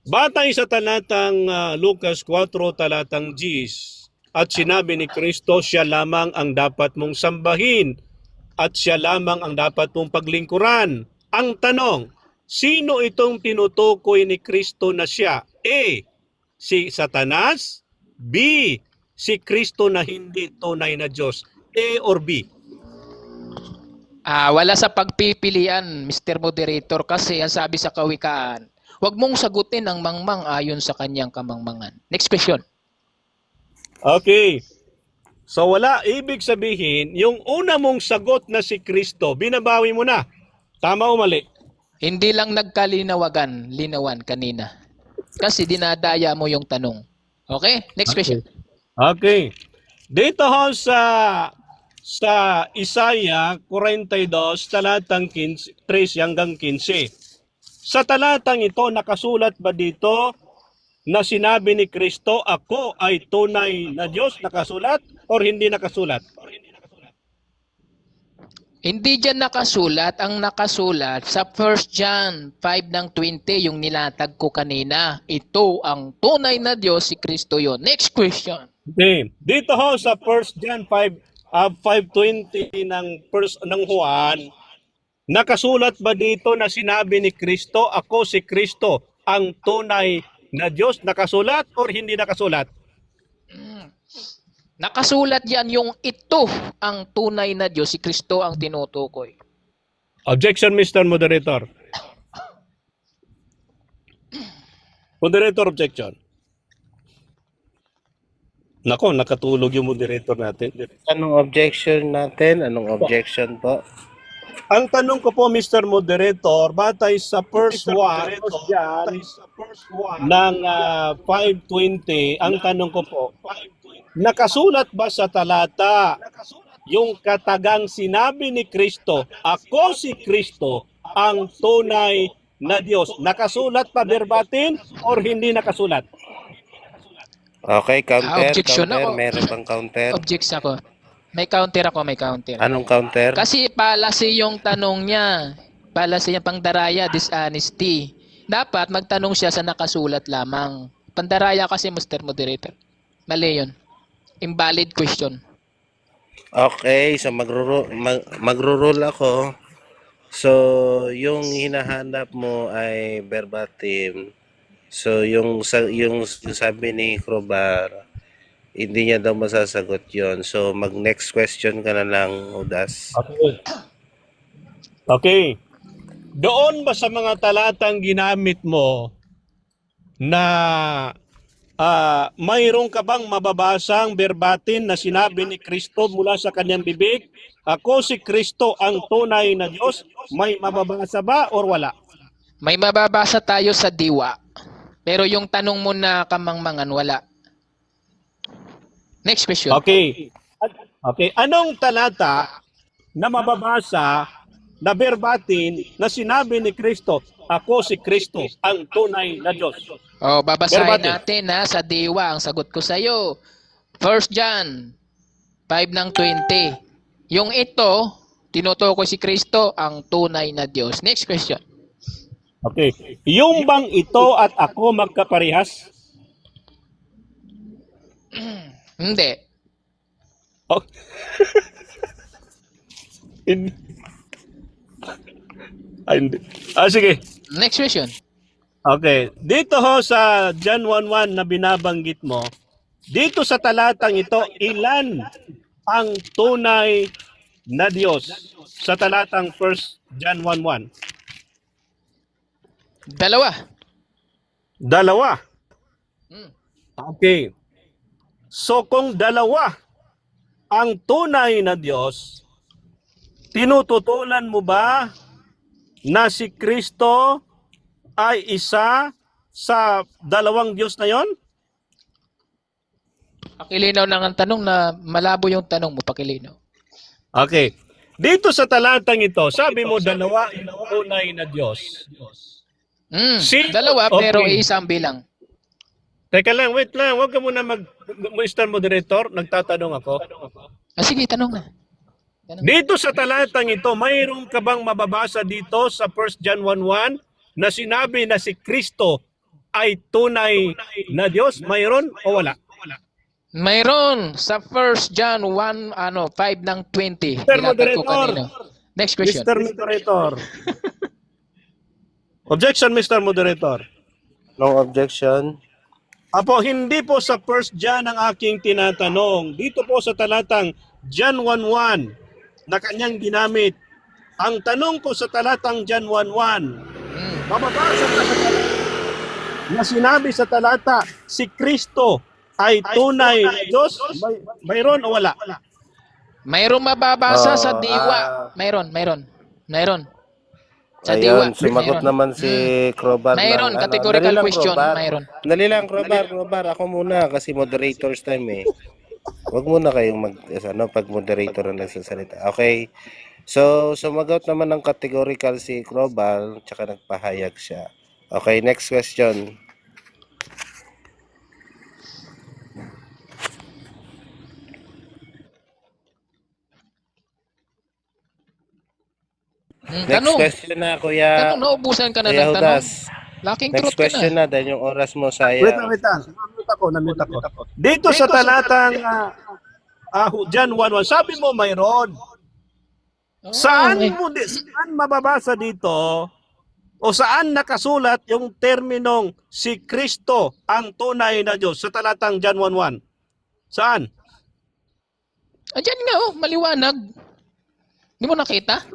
Batay sa talatang Lucas 4, talatang 10, at sinabi ni Kristo, siya lamang ang dapat mong sambahin at siya lamang ang dapat mong paglingkuran. Ang tanong, sino itong tinutukoy ni Kristo na siya? A, si Satanas. B, si Kristo na hindi tunay na Diyos. A or B? Wala sa pagpipilian, Mr. Moderator, kasi ang sabi sa kawikaan, huwag mong sagutin ang mangmang ayon sa kanyang kamangmangan. Next question. Okay. So wala, ibig sabihin, yung una mong sagot na si Kristo, binabawi mo na. Tama o mali? Hindi lang linawan kanina. Kasi dinadaya mo yung tanong. Okay? Next question. Okay. Dito ho sa Isaiah 42, talatang 13 hanggang 15. Sa talatang ito, nakasulat ba dito na sinabi ni Kristo, ako ay tunay na Diyos, nakasulat or hindi nakasulat? Hindi dyan nakasulat. Ang nakasulat sa 1 John 5 ng 20, yung nilatag ko kanina. Ito ang tunay na Diyos, si Kristo yon. Next question. Okay. Dito ho sa 1 John 5:20 ng Juan, nakasulat ba dito na sinabi ni Kristo, ako si Kristo, ang tunay na Diyos? Nakasulat or hindi nakasulat? Nakasulat yan yung ito ang tunay na Diyos, si Kristo ang tinutukoy. Objection, Mr. Moderator. Moderator, objection. Nako, nakatulog yung moderator natin. Anong objection natin? Anong objection po? Ang tanong ko po, Mr. Moderator, batay sa first one ng 5:20, ang tanong ko po, nakasulat ba sa talata yung katagang sinabi ni Kristo, ako si Kristo, ang tunay na Diyos? Nakasulat pa verbatim or hindi nakasulat? Okay, counter. Objection Counter. ako. Meron bang counter? Objects ako. May counter. Anong counter? Kasi palasi yung tanong niya. Palasi yung pangdaraya, dishonesty. Dapat magtanong siya sa nakasulat lamang. Pandaraya kasi, Mr. Moderator. Mali yun. Invalid question. Okay, so magro-roll ako. So, yung hinahanap mo ay verbatim. So, yung sabi ni Crobar, hindi niya daw masasagot yon. So, mag-next question ka na lang, Udas. Okay. Doon ba sa mga talatang ginamit mo na mayroon ka bang mababasang verbatim na sinabi ni Kristo mula sa kanyang bibig, ako si Kristo ang tunay na Diyos? May mababasa ba or wala? May mababasa tayo sa diwa. Pero yung tanong mo na kamangmangan, wala. Next question. Okay. Okay. Anong talata na mababasa na verbatim na sinabi ni Kristo, ako si Kristo ang tunay na Diyos? Babasahin Verbati. natin ha, sa diwa. Ang sagot ko sa iyo. 1 John 5 ng 20. Yung ito, tinutukoy si Kristo ang tunay na Diyos. Next question. Okay. Yung bang ito at ako magkaparehas? Hindi. Oh. Hindi. Hindi. Sige. Next question. Okay. Dito ho sa John 1:1 na binabanggit mo, dito sa talatang ito, ilan ang tunay na Diyos? Sa talatang 1 John 1:1. Dalawa. Okay. So kung dalawa ang tunay na Diyos, tinututulan mo ba na si Kristo ay isa sa dalawang Diyos na yon? Pakilinaw lang ang tanong na malabo yung tanong mo. Pakilinaw. Okay. Dito sa talatang ito, sabi mo dalawa ang tunay na Diyos. Dalawa Okay. pero isang bilang. Teka lang, wait lang. Huwag ka muna Mr. Moderator. Nagtatanong ako. Sige, tanong na. Dito sa talatang ito, mayroon ka bang mababasa dito sa 1 John 1:1 na sinabi na si Kristo ay tunay na Diyos? Mayroon o wala? Mayroon sa 1 John 1, 5 ng 20. Mr. Binatag ko Moderator. kanina. Next question. Mr. Moderator. Objection, Mr. Moderator. No objection. Apo, hindi po sa 1 John ang aking tinatanong. Dito po sa talatang John 1:1 na kanyang ginamit. Ang tanong ko sa talatang John 1:1, mababasa ka sa talata na sinabi sa talata, si Kristo ay tunay na Diyos? Mayroon o wala? Mayroon mababasa sa Oh, diwa. Mayroon. Sa diwa. Ayun, sumagot Mayroon. naman si Crobar. Mayroon, ng, categorical dali lang, question. Crobar. Mayroon. Dali lang, Crobar. Ako muna kasi moderator's time eh. Huwag muna kayong pag moderator ang nagsasalita. Okay. So, sumagot naman ng categorical si Crobar, tsaka nagpahayag siya. Okay, next question. Next Tanong. question na, Kuya. Tanong, naubusan ka na Kuya ng tanong. Hudas. Laking Next truth ka question na. na dahil yung oras mo Wait sayang. lang. Namute ako. Dito sa talatang John 1:1, sabi mo mayroon. Saan mababasa dito o saan nakasulat yung terminong si Kristo ang tunay na Diyos sa talatang John 1:1? Saan? Diyan nga, maliwanag. Hindi mo nakita?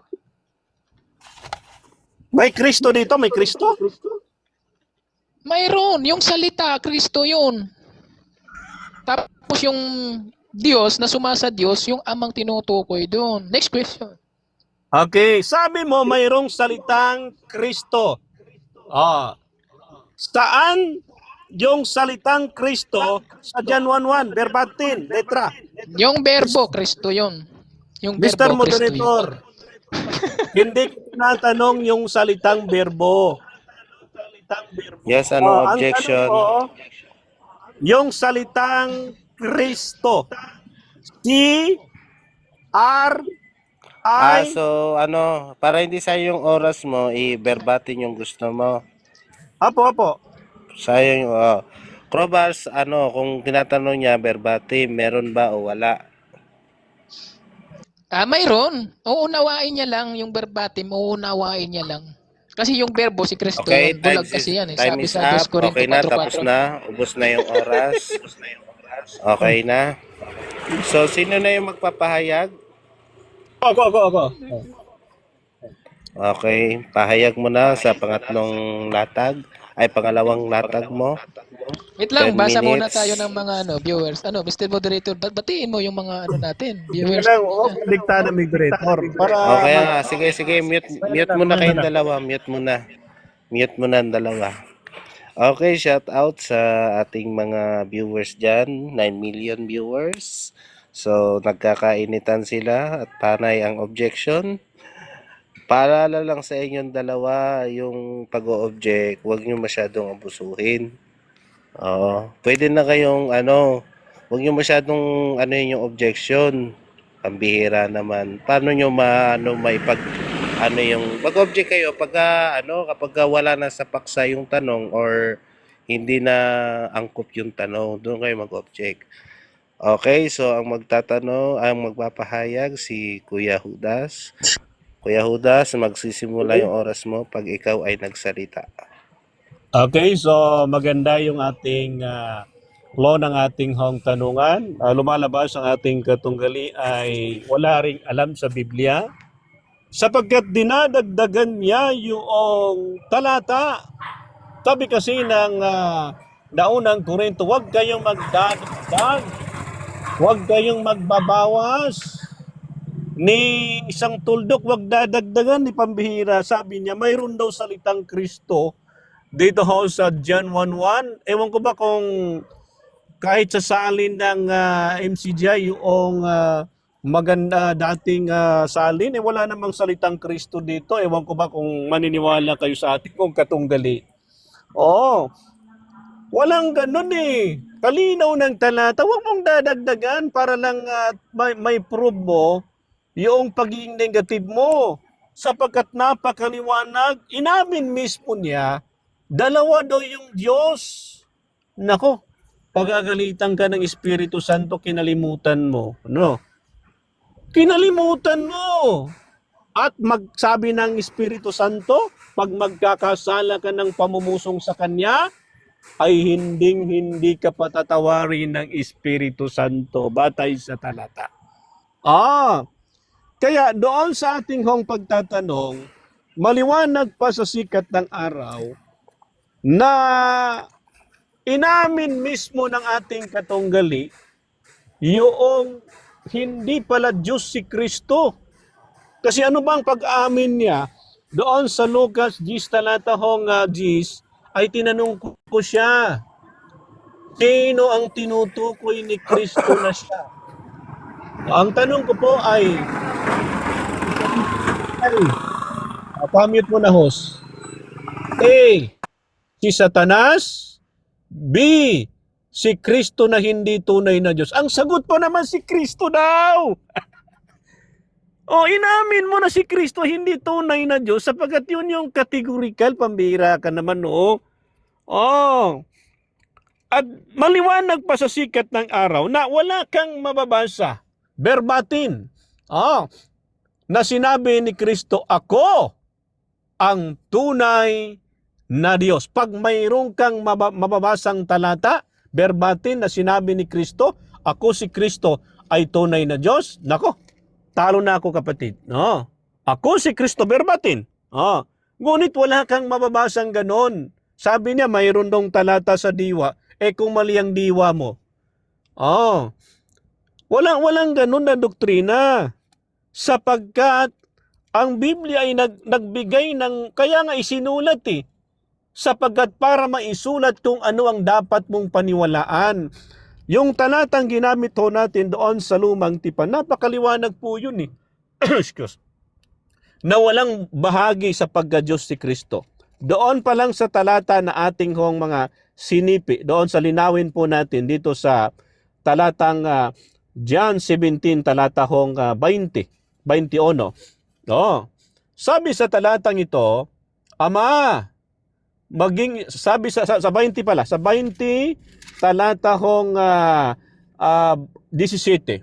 May Kristo dito, may Kristo? Mayroon. Yung salita, Kristo yun. Tapos yung Diyos na sumasa Diyos, yung amang tinutukoy doon. Next question. Okay, sabi mo mayroong salitang Kristo. Saan yung salitang Kristo sa John 1:1? Verbatim, letra. Yung verbo, Kristo yun. Yung Mr. verbo, Kristo yun. Moderator, hindi ko tinatanong yung salitang verbo. Yes, Ang anong tanong objection? ko, yung salitang Kristo. C-R-I. So para hindi sayang yung oras mo, i-verbatim yung gusto mo. Apo. Sayang yung, Crowbars, kung tinatanong niya, verbatim, meron ba o wala? Mayroon. Uunawain niya lang yung verbatim. Uunawain niya lang. Kasi yung verbo, si Kristo, Okay, yun, bulag kasi yan. time Sabi is sa 2 up. Corinto Okay na, tapos 4:4. na. Ubos na yung oras. Okay na. So, sino na yung magpapahayag? Ako. Okay, pahayag mo na sa pangalawang latag mo. Wait lang, 10 basa muna minutes. tayo ng mga viewers. Mr. Moderator, batiin mo yung mga natin, viewers. Diktado moderator. Para Okay, sige, mute muna kayong dalawa, mute muna ang dalawa. Okay, shout out sa ating mga viewers dyan, 9 million viewers. So, nagkakainitan sila at panay ang objection. Paalala lang sa inyong dalawa, yung pag-o-object, huwag nyo masyadong abusuhin. Oo, pwede na kayong huwag niyo masyadong yung objection. Pambihira naman. Paano niyo maipag yung mag-object kayo pagka kapag wala na sa paksa yung tanong or hindi na angkop yung tanong, doon kayo mag-object. Okay, so ang magpapahayag si Kuya Judas. Kuya Judas, magsisimula yung oras mo pag ikaw ay nagsalita. Okay, so maganda yung ating flow ng ating hong tanungan. Lumalabas ang ating katunggali ay wala ring alam sa Biblia sapagkat dinadagdagan niya yung talata. Sabi kasi ng naunang Korinto, huwag kayong magdadagdag, huwag kayong magbabawas. Ni isang tuldok, huwag dadagdagan, ni pambihira. Sabi niya, mayroon daw salitang Kristo dito ho sa John 1:1. Ewan ko ba kung kahit sa salin ng MCGI yung maganda dating salin, wala namang salitang Kristo dito. Ewan ko ba kung maniniwala kayo sa ating kung katunggali. Oo, walang ganun eh. Kalinaw ng talata, huwag mong dadagdagan para lang may prove mo yung pagiging negative mo. Sapagkat napakaliwanag, inamin mismo niya, dalawa daw yung Diyos. Nako, pagagalitan ka ng Espiritu Santo, kinalimutan mo. No? Kinalimutan mo. At magsabi ng Espiritu Santo, pag magkakasala ka ng pamumusong sa Kanya, ay hindi ka patatawarin ng Espiritu Santo batay sa talata. Kaya doon sa ating hong pagtatanong, maliwanag pa sa sikat ng araw na inamin mismo ng ating katunggali yung hindi pala Diyos si Kristo. Kasi ano bang pag-amin niya? Doon sa Lucas 10 talata hong 10 ay tinanong ko siya, sino ang tinutukoy ni Kristo na siya? Ang tanong ko po ay, pamute mo na host. A, si Satanas. B, si Kristo na hindi tunay na Diyos. Ang sagot pa naman si Kristo daw. Inamin mo na si Kristo hindi tunay na Diyos sapagkat yun yung categorical, pambira ka naman, no? At maliwanag pa sa sikat ng araw na wala kang mababasa, verbatim, na sinabi ni Kristo, ako ang tunay na Diyos. Pag mayroon kang mababasang talata, verbatim na sinabi ni Kristo, ako si Kristo ay tunay na Diyos, nako, talo na ako kapatid. No? Ako si Kristo, verbatim. Ngunit wala kang mababasang ganon. Sabi niya, mayroon dong talata sa diwa, kung mali ang diwa mo. Walang ganon na doktrina. Sapagkat ang Biblia ay nagbigay ng, kaya nga isinulat sapagkat para maisulat kung ano ang dapat mong paniwalaan. Yung talatang ginamit ho natin doon sa Lumang Tipan, napakaliwanag po yun Excuse. Na walang bahagi sa pagka-Diyos si Kristo. Doon pa lang sa talata na ating hong mga sinipi, doon sa linawin po natin dito sa talatang John 17, talata hong 20. 21. Sabi sa talatang ito, Ama, sabi sa 20 pala, sa 20 talata hong 17.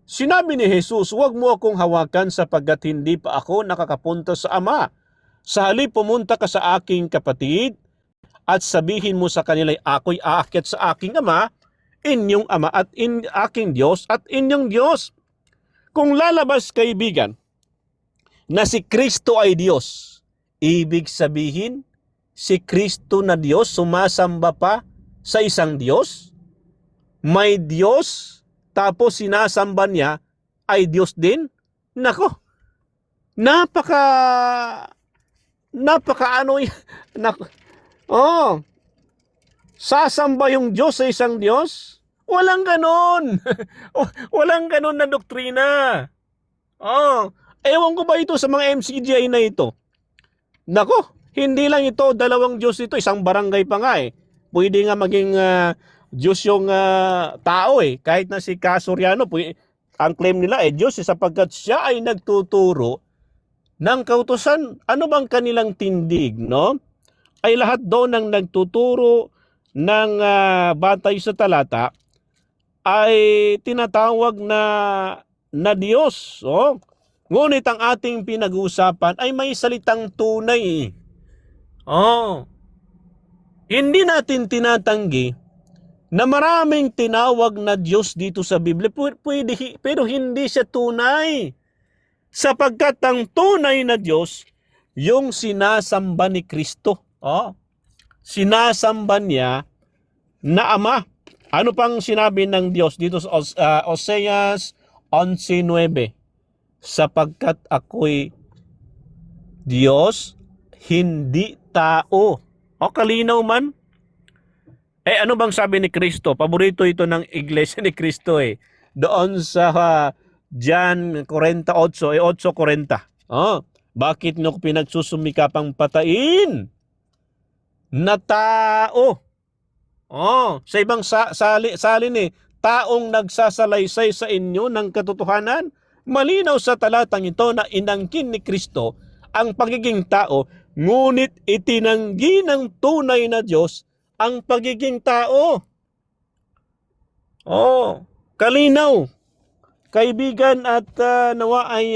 Sinabi ni Jesus, huwag mo akong hawakan sapagkat hindi pa ako nakakapunta sa Ama. Sa halip pumunta ka sa aking kapatid at sabihin mo sa kanila, ako'y aakyat sa aking Ama, inyong Ama at aking Diyos at inyong Diyos. Kung lalabas, kaibigan, na si Kristo ay Diyos, ibig sabihin, si Kristo na Diyos sumasamba pa sa isang Diyos? May Diyos, tapos sinasamba niya ay Diyos din? Nako, napaka sasamba yung Diyos sa isang Diyos? Walang ganon. Walang ganon na doktrina. Ewan ko ba ito sa mga MCGI na ito? Nako, hindi lang ito, dalawang Diyos ito, isang barangay pa nga pwede nga maging Diyos yung tao eh. Kahit na si Casoriano, ang claim nila eh Diyos sapagkat siya ay nagtuturo ng kautusan. Ano bang kanilang tindig, no? Ay lahat doon ng nagtuturo ng batay sa talata ay tinatawag na Diyos. Oh. Ngunit ang ating pinag-uusapan ay may salitang tunay. Oh. Hindi natin tinatanggi na maraming tinawag na Diyos dito sa Biblia, pero hindi siya tunay. Sapagkat ang tunay na Diyos, yung sinasamba ni Kristo. Oh. Sinasamba niya na Ama. Ano pang sinabi ng Diyos dito sa Oseas 11:9? Sapagkat ako'y Diyos, hindi tao. O kalinaw man. Ano bang sabi ni Kristo? Paborito ito ng Iglesia ni Kristo eh. Doon sa John 48, 8:40. Oh, bakit nyo pinagsusumikapang patayin na tao? Oh, sa ibang salin eh, taong nagsasalaysay sa inyo ng katotohanan. Malinaw sa talatang ito na inangkin ni Kristo ang pagiging tao, ngunit itinanggi ng tunay na Diyos ang pagiging tao. Oh, kalinaw. Kaibigan at nawa ay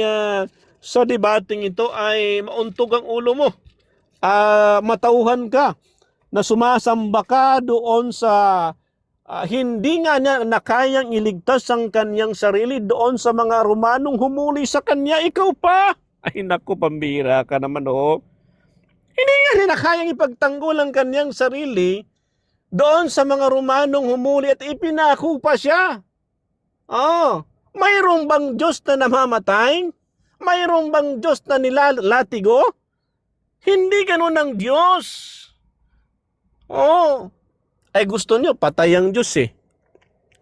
sa debating ito ay mauntog ang ulo mo. Matauhan ka na sumasamba ka doon sa hindi nga niya nakayang iligtas ang kanyang sarili doon sa mga Romanong humuli sa kanya. Ikaw pa! Ay naku, pambira ka naman oh. Hindi nga niya nakayang ipagtanggol ang kanyang sarili doon sa mga Romanong humuli at ipinako pa siya. Oh, mayroong bang Diyos na namamatay? Mayroong bang Diyos na nilalatigo? Hindi ganun ang Diyos. Oh, ay gusto nyo, patay ang Diyos eh.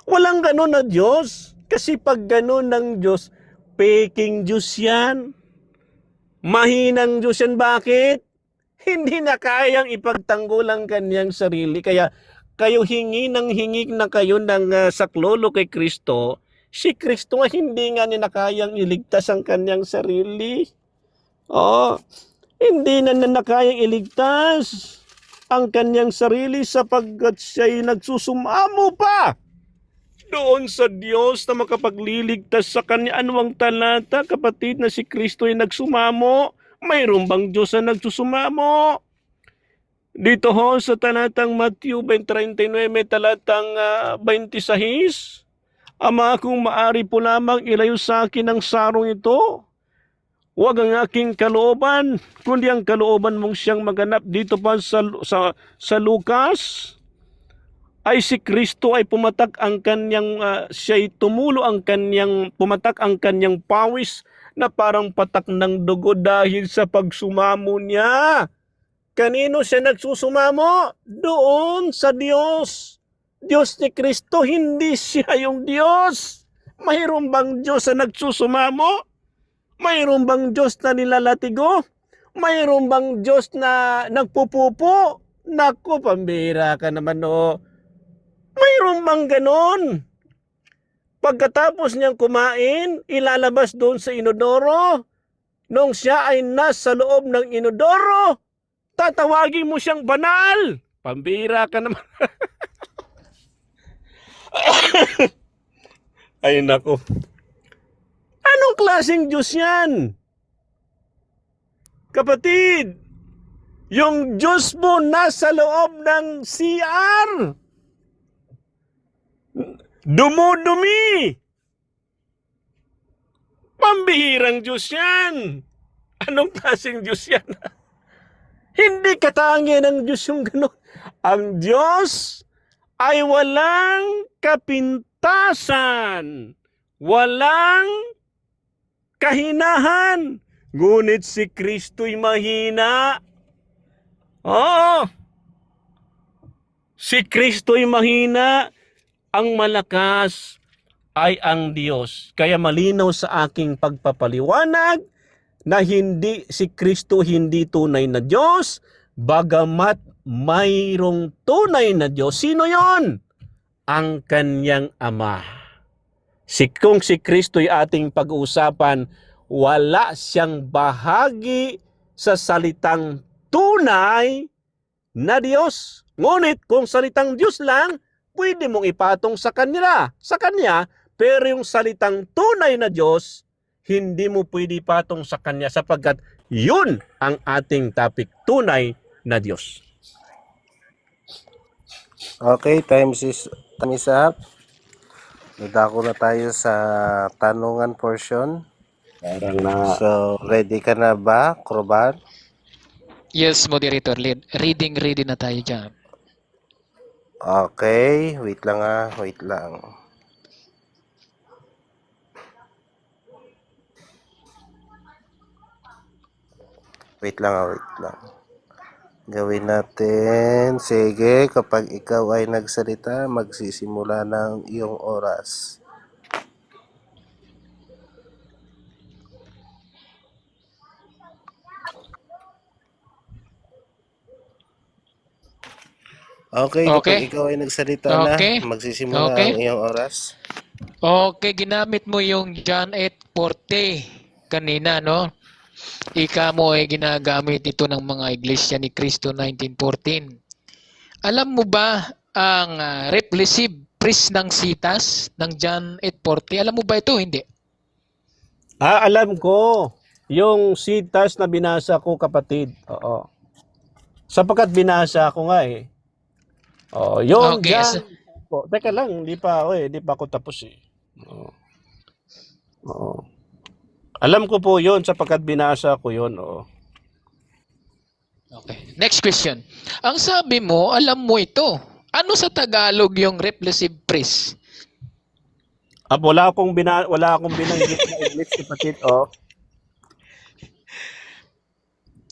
Walang ganun na Diyos. Kasi pag ganun ng Diyos, peking Diyos yan. Mahinang Diyos yan. Bakit? Hindi na kayang ipagtanggol ang kanyang sarili. Kaya kayo hingi na kayo ng saklolo kay Kristo. Si Kristo nga hindi nga niya kayang iligtas ang kanyang sarili. Oh, hindi na nakayang iligtas ang kanyang sarili sapagkat siya'y nagsusumamo pa doon sa Diyos na makapagliligtas sa kanya. Ano ang talata, kapatid, na si Kristo ay nagsumamo? Mayroon bang Diyos na nagsusumamo? Dito ho sa talatang Matthew 39, talatang 26, Ama, kung maari po lamang ilayo sa akin ang sarong ito. Huwag ang aking kalooban, kundi ang kalooban mong siyang maganap. Dito pa sa Lucas, ay si Kristo ay pumatak ang kanyang, siya'y tumulo ang kanyang, pumatak ang kanyang pawis na parang patak ng dugo dahil sa pagsumamo niya. Kanino siya nagsusumamo? Doon sa Diyos. Diyos ni Kristo, hindi siya yung Diyos. Mayroon bang Diyos na nagsusumamo? Mayroon bang Diyos na nilalatigo? Mayroon bang Diyos na nagpupupo? Naku, pambira ka naman o. Mayroon bang ganon? Pagkatapos niyang kumain, ilalabas doon sa inodoro. Nung siya ay nasa loob ng inodoro, tatawagin mo siyang banal. Pambira ka naman. Ay naku. Anong klaseng Diyos yan? Kapatid, yung Diyos mo nasa loob ng CR. Dumudumi. Pambihirang Diyos yan. Anong klaseng Diyos yan? Hindi katangian ng Diyos yung gano'n. Ang Diyos ay walang kapintasan. Walang kahinahan. Ngunit si Kristo'y mahina. Oo. Si Kristo'y mahina. Ang malakas ay ang Diyos. Kaya malinaw sa aking pagpapaliwanag na hindi si Kristo hindi tunay na Diyos, bagamat mayroong tunay na Diyos. Sino yon? Ang kanyang Ama. Kung si Kristo'y ating pag-uusapan, wala siyang bahagi sa salitang tunay na Diyos. Ngunit kung salitang Diyos lang, pwede mong ipatong sa Kanya, pero yung salitang tunay na Diyos, hindi mo pwede ipatong sa Kanya sapagkat yun ang ating topic, tunay na Diyos. Okay, time is up. Dadako na tayo sa tanungan portion. Parang na... So, ready ka na ba, Kroban? Yes, moderator. Reading ready na tayo dyan. Okay, wait lang. Wait lang. Wait lang. Gawin natin. Sige, kapag ikaw ay nagsalita, magsisimula ng iyong oras. Okay, kapag Okay. ikaw ay nagsalita Okay. na, magsisimula Okay. ang iyong oras. Okay, ginamit mo yung John 8:40 kanina, no? Ika mo ay ginagamit ito ng mga iglesia ni Cristo 1914. Alam mo ba ang repressive priest ng sitas ng John 8:40? Alam mo ba ito? Hindi. alam ko. Yung sitas na binasa ko, kapatid. Oo. Sapagkat binasa ko nga eh. Oo, yung Okay, dyan. Teka lang, hindi pa ako tapos eh. Oo. Alam ko po yun sapagkat binasa ko yun. Oo. Okay. Next question. Ang sabi mo, alam mo ito. Ano sa Tagalog yung repressive priest? Wala akong binanggit na English, kapatid. Oh.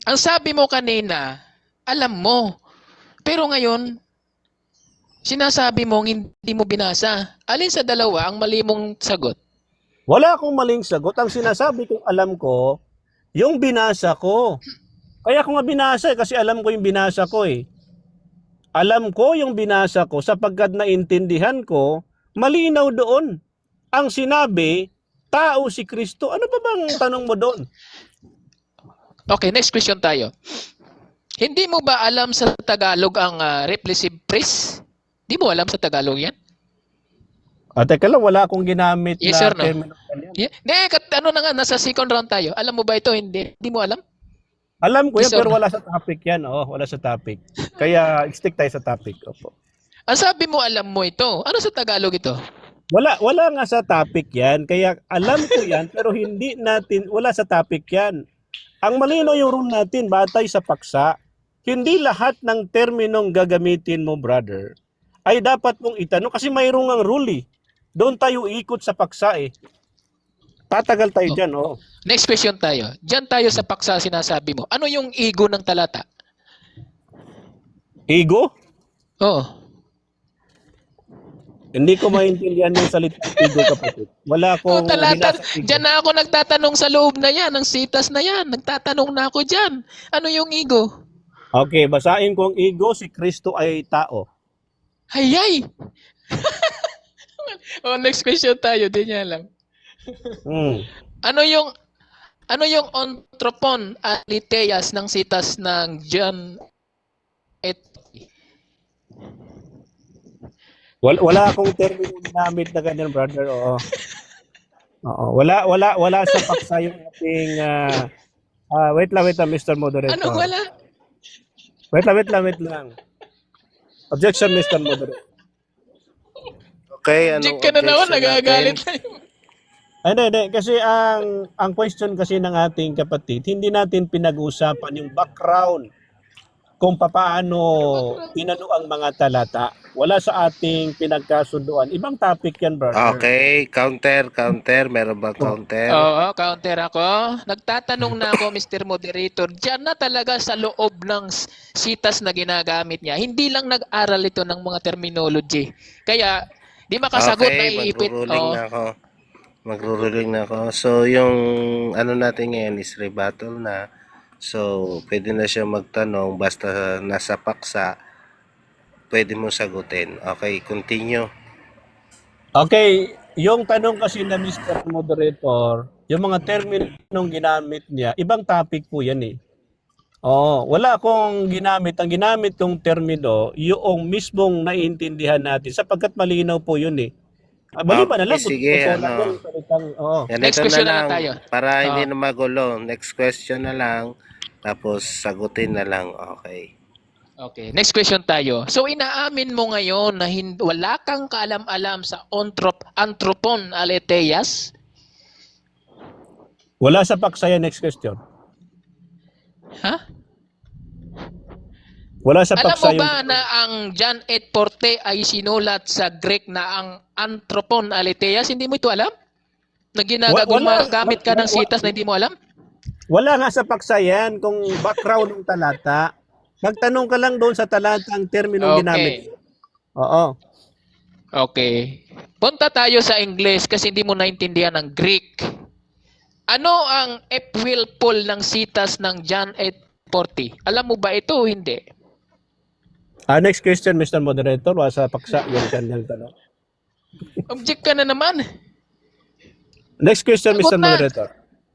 Ang sabi mo kanina, alam mo. Pero ngayon, sinasabi mong hindi mo binasa. Alin sa dalawa ang mali mong sagot? Wala akong maling sagot. Ang sinasabi kong alam ko, yung binasa ko. Kaya ko nga binasa kasi alam ko yung binasa ko eh. Alam ko yung binasa ko sapagkat naintindihan ko, malinaw doon. Ang sinabi, tao si Kristo. Ano pa bang tanong mo doon? Okay, next question tayo. Hindi mo ba alam sa Tagalog ang repressive priest? Di mo alam sa Tagalog yan? Teka lang, wala akong ginamit Yes na or no? termino. Yeah. Ano na nga, nasa second round tayo. Alam mo ba ito? Hindi. Hindi mo alam? Alam ko yan, Yes or pero no? wala sa topic yan. Oh, wala sa topic. Kaya stick tayo sa topic. Opo. Ang sabi mo, alam mo ito. Ano sa Tagalog ito? Wala nga sa topic yan. Kaya alam ko yan, pero wala sa topic yan. Ang malinaw yung rule natin, batay sa paksa, hindi lahat ng terminong gagamitin mo, brother, ay dapat mong itanong kasi mayroong ang rule eh. Doon tayo ikot sa paksa eh. Tatagal tayo dyan, oh. Next question tayo. Diyan tayo sa paksa sinasabi mo. Ano yung ego ng talata? Ego? Oo. Hindi ko maintindihan yung salitang ego, kapatid. Wala akong Talata. binasa ego. Diyan na ako nagtatanong sa loob na yan, ng sitas na yan. Nagtatanong na ako dyan. Ano yung ego? Okay, basahin ko ang ego, si Kristo ay tao. Hayay! Next question tayo. Di niya alam. Ano yung ontropon aliteas ng sitas ng John 8? Wala akong termino ginamit na ganyan, brother. Oo. Oo. Wala sa paksa yung ating wait lang, Mr. Moderator. Anong wala? Wait lang. Objection, Mr. Moderator. Okay, Jig ka na naman, nagagalit tayo. Hindi. Kasi ang question kasi ng ating kapatid, hindi natin pinag-uusapan yung background kung paano pinano ang mga talata. Wala sa ating pinagkasunduan. Ibang topic yan, brother. Okay, counter. Meron ba counter? Oo, counter ako. Nagtatanong na ako, Mr. Moderator. Diyan na talaga sa loob ng sitas na ginagamit niya. Hindi lang nag-aral ito ng mga terminology. Kaya, di makasagot na iipit. Magruruling na ako. So, yung ano natin ngayon is rebuttal na. So, pwede na siya magtanong basta nasa paksa, pwede mo sagutin. Okay, continue. Okay, yung tanong kasi na Mr. Moderator, yung mga terminong ginamit niya, ibang topic po yan eh. Oo, wala akong ginamit. Ang ginamit kong termino, yung mismong naiintindihan natin sapagkat malinaw po yun eh. Maliban na lang kung sige, totoo lang yung salitang, oo. Next Ganito question na na lang, lang tayo. para hindi Oo. na magulo. Next question na lang, tapos sagutin na lang. Okay. Okay, next question tayo. So inaamin mo ngayon na wala kang kaalam-alam sa anthropon aletheia? Wala sa paksaya. Next question. Ha? Wala sa Alam mo paksaya. ba na ang John 8:40 ay sinulat sa Greek na ang anthropon aletheia? Hindi mo ito alam? Na ginagamit ka ng sitas na hindi mo alam? Wala nga sa paksayan kung background ng talata. Magtanong ka lang doon sa talata ang terminong ginamit. Oo. Okay. Punta tayo sa English kasi hindi mo naintindihan ang Greek. Ano ang F-will pull ng sitas ng John 8:40? Alam mo ba ito o hindi? Next question, Mr. Moderator. Wala sa paksa yung kanyang tanong. Object ka na naman. Next question, Sagot Mr. na. Moderator.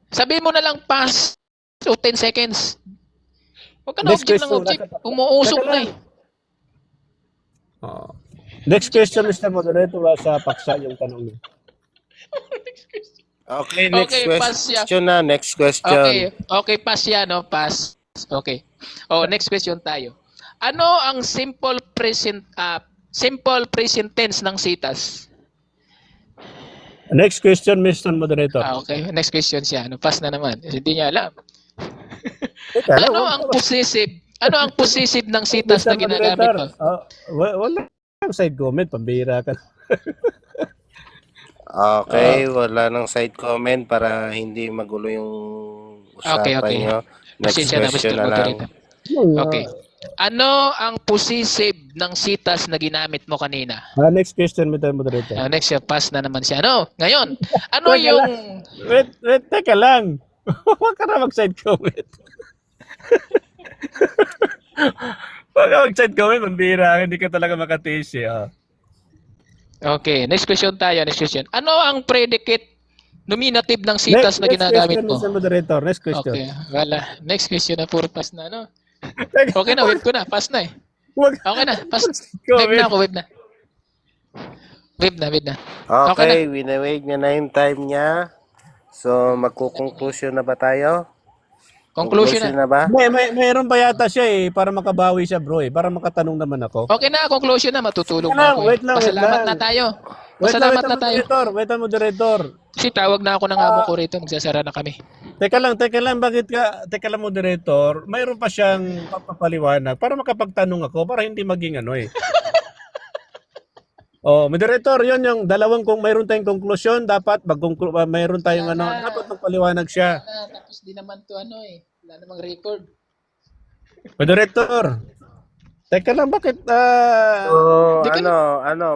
Sabi mo na lang pass o 10 seconds. Huwag ka na Next object ng question, object. nasa- Umuusok Teka na lang. eh. Oo. Next question, Mr. Moderator. Wala sa paksa yung tanong niyo. Okay, next Okay, pass siya. question na. Next question. Okay, okay, pass yan, no? Pass. Okay. Oh, next question tayo. Ano ang simple present tense ng sitas? Next question, Mr. Moderator. Okay, next question siya. Ano, pass na naman. Hindi niya alam. Teka lang, Ano ang possessive? Ano ang possessive ng sitas na Mr. ginagamit mo? Wala kang side comment. Pambira ka. Okay, wala nang side comment para hindi magulo yung Okay, usapan okay. nyo. Next Pasensya na, question Mr. na lang. Moderator. Okay. Ano ang possessive ng sitas na ginamit mo kanina? Next question, Mr. Moderator. Next, pass na naman siya. Ano? Ngayon, ano Teka yung... Wait, teka lang. Huwag ka na mag-side comment. Huwag ka mag-side comment. Pambira. Hindi ka talaga makatiis eh. Okay, next question tayo. Next question. Ano ang predicate nominative ng sitas na ginagamit mo? Next question, Mr. Moderator. Next question. Okay, wala. Next question na puro pass na, no? Teka, Okay na, wave ko na. Pass na eh. Huwag Okay na, pass. Go, Wave na wave. ako, wave na. Wave na. Okay, winawag niya na yung time niya. So, magkukonclusion na ba tayo? Conclusion na. ba? Mayroon pa yata siya eh. Para makabawi siya bro eh. Para makatanong naman ako. Okay na, conclusion na. Matutulog Wait na lang, ako. wait lang, wait Pasalamat lang. na tayo. Wait Pasalamat lang, na tayo. Wait lang, moderator. Kasi tawag na ako ng amo ko rito. Magsasara na kami. Teka lang, teka lang, moderator. Mayroon pa siyang papapaliwanag para makapagtanong ako para hindi maging ano eh. Moderator, yon yung dalawang kung mayroon tayong conclusion, dapat mayroon tayong ano, dapat magpaliwanag siya. Tapos di naman to ano eh. Wala namang record. Moderator. Teka lang, bakit So, Di ka-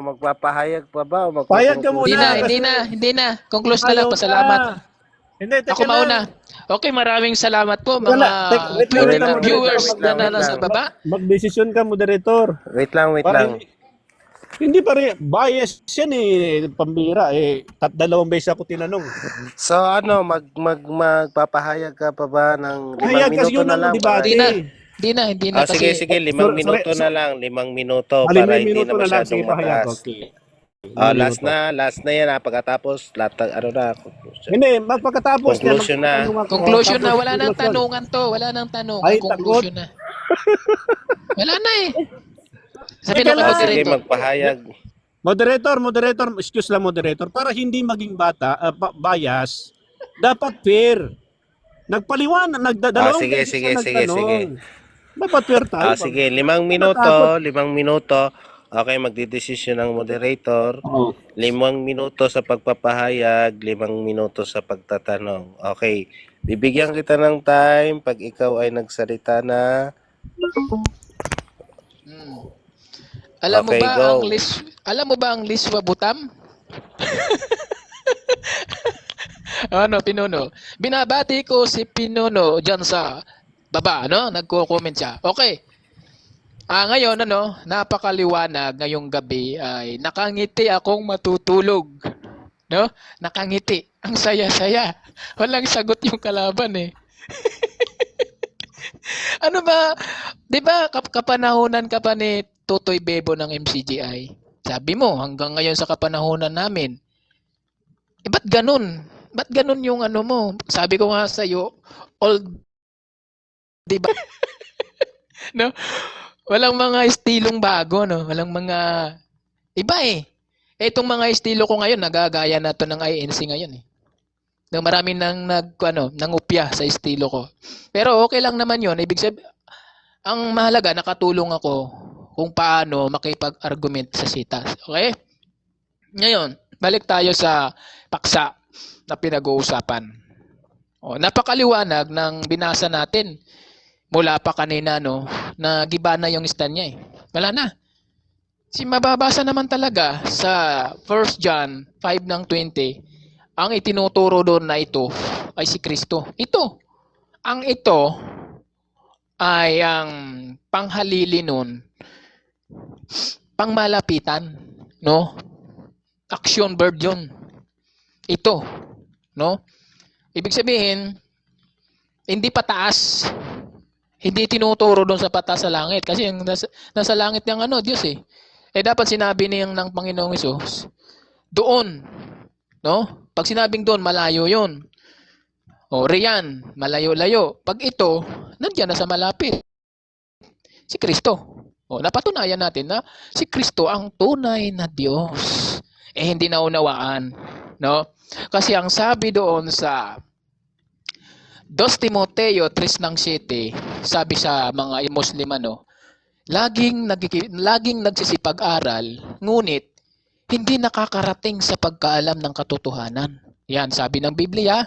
magpapahayag pa ba? O Pahayag ka muna. Hindi na. Conclusion na lang. ayaw Pasalamat. na. Hindi, teka Ako mauna. lang. Okay, maraming salamat po Wait mga lang, viewers wait na lang. nasa baba. Magdesisyon ka, moderator. Wait lang. Para hindi pa rin, bias yan eh, pambira eh. Dalawang beses ako tinanong. So, magpapahayag ka pa ba ng 5 Kaya kasi minuto yun na ang lang? debate. Hindi na Sige, kasi 5 minuto na lang. 5 minuto Alim para may hindi minuto na na lang, masyadong sige pahayag. mataas. Okay. Last na yan. Pagkatapos, Hindi, pagkatapos Conclusion na. magtatanong ako. conclusion na. Tapos Wala nang conclusion. tanungan to. Wala nang tanong. Ay, Conclusion na. Wala na eh. Sabi Teka na lang. ko Sige, dito. magpahayag. Moderator, excuse lang moderator, para hindi maging bias, dapat fair. Nagpaliwanag, nagdadalawang Sige. nagtanong. Dapat fair tayo. Sige, 5 minuto. Okay, magdidesisyon ng moderator. 5 minuto sa pagpapahayag, 5 minuto sa pagtatanong. Okay, bibigyan kita ng time pag ikaw ay nagsalita na. Alam mo Okay, ba go. ang Liswa Butam? Pinuno. Binabati ko si Pinuno dyan sa baba, ano? Nagko-comment siya. Okay. Ngayon, ano, napakaliwanag ngayong gabi ay nakangiti akong matutulog. No? Nakangiti. Ang saya-saya. Walang sagot yung kalaban eh. Ano ba, 'di ba kapanahunan ka pa ni Totoy Bebo ng MCGI? Sabi mo hanggang ngayon sa kapanahunan namin. Ba't ganun? Ba't ganun yung ano mo? Sabi ko nga sa iyo, old 'di ba? No? Walang mga estilong bago, no? Walang mga iba eh. Itong mga estilo ko ngayon nagagaya na to ng INC ngayon eh. No, marami nang nangupya sa estilo ko. Pero okay lang naman 'yon. Ibig sabihin, ang mahalaga nakatulong ako kung paano makipag-argument sa sitas. Okay? Ngayon, balik tayo sa paksa na pinag-uusapan. Napakaliwanag ng binasa natin mula pa kanina, no, na giba na yung stand niya eh. Wala na. Mababasa naman talaga sa 1 John 5 ng 20, ang itinuturo doon na ito ay si Kristo. Ito. Ang ito ay ang panghalili nun, pangmalapitan, no? Action verb yun. Ito, no? Ibig sabihin, hindi pataas. Hindi tinuturo doon sa pataas sa langit. Kasi yung nasa langit yung Diyos eh. Dapat sinabi niyang ng Panginoong Hesus, doon, no? Pag sinabing doon, malayo yun. Riyan, malayo-layo. Pag ito, nandiyan na sa malapit. Si Kristo. Napatunayan natin na si Kristo ang tunay na Diyos. Hindi naunawaan, no? Kasi ang sabi doon sa 2 Timoteo 3:7, sabi sa mga Muslim, laging nagsisipag-aral, ngunit hindi nakakarating sa pagkaalam ng katotohanan. Yan, sabi ng Biblia,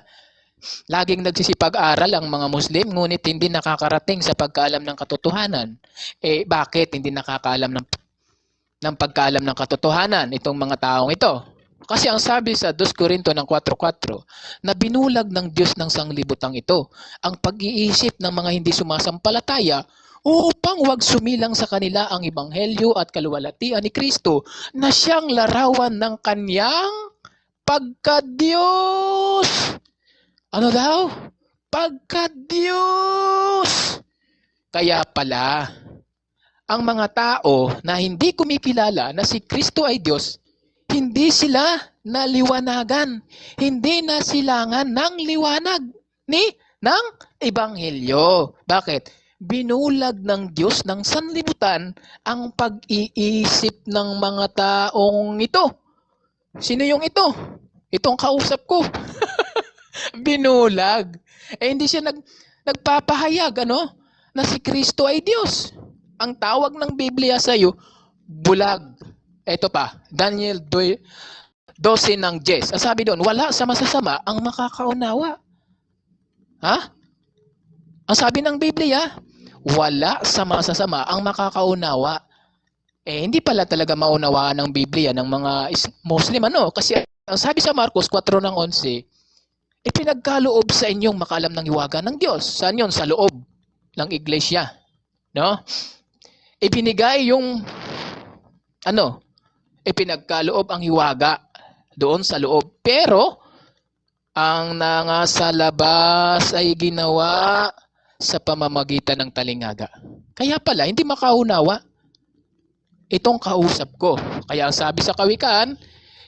laging nagsisipag-aral ang mga Muslim, ngunit hindi nakakarating sa pagkaalam ng katotohanan. Bakit hindi nakakaalam ng pagkaalam ng katotohanan itong mga taong ito? Kasi ang sabi sa 2 Corinto 4:4, na binulag ng Diyos ng sanglibutang ito ang pag-iisip ng mga hindi sumasampalataya upang wag sumilang sa kanila ang ebanghelyo at kaluwalhatian ni Kristo na siyang larawan ng kanyang pagka-Diyos. Ano daw? Pagka-Diyos. Kaya pala, ang mga tao na hindi kumikilala na si Kristo ay Diyos, hindi sila naliwanagan, hindi nasilangan ng liwanag ng ebanghelyo. Bakit? Binulag ng Diyos ng sanlibutan ang pag-iisip ng mga taong ito. Sino yung ito? Itong kausap ko. Binulag. Hindi siya nagpapahayag na si Kristo ay Diyos. Ang tawag ng Biblia sa iyo, bulag. Ito pa, Daniel 12 ng 10. Ang sabi doon, wala sa masasama ang makakaunawa. Ang sabi ng Biblia, wala sa masasama ang makakaunawa. Hindi pala talaga maunawaan ng Biblia ng mga Muslim, Kasi ang sabi sa Marcos 4 ng 11, ipinagkaloob sa inyong makalam ng hiwaga ng Diyos. Saan yun? Sa loob ng iglesia. No? Ibinigay yung ipinagkaloob ang hiwaga doon sa loob. Pero, ang nasa labas ay ginawa sa pamamagitan ng talingaga. Kaya pala, hindi makaunawa itong kausap ko. Kaya sabi sa Kawikaan,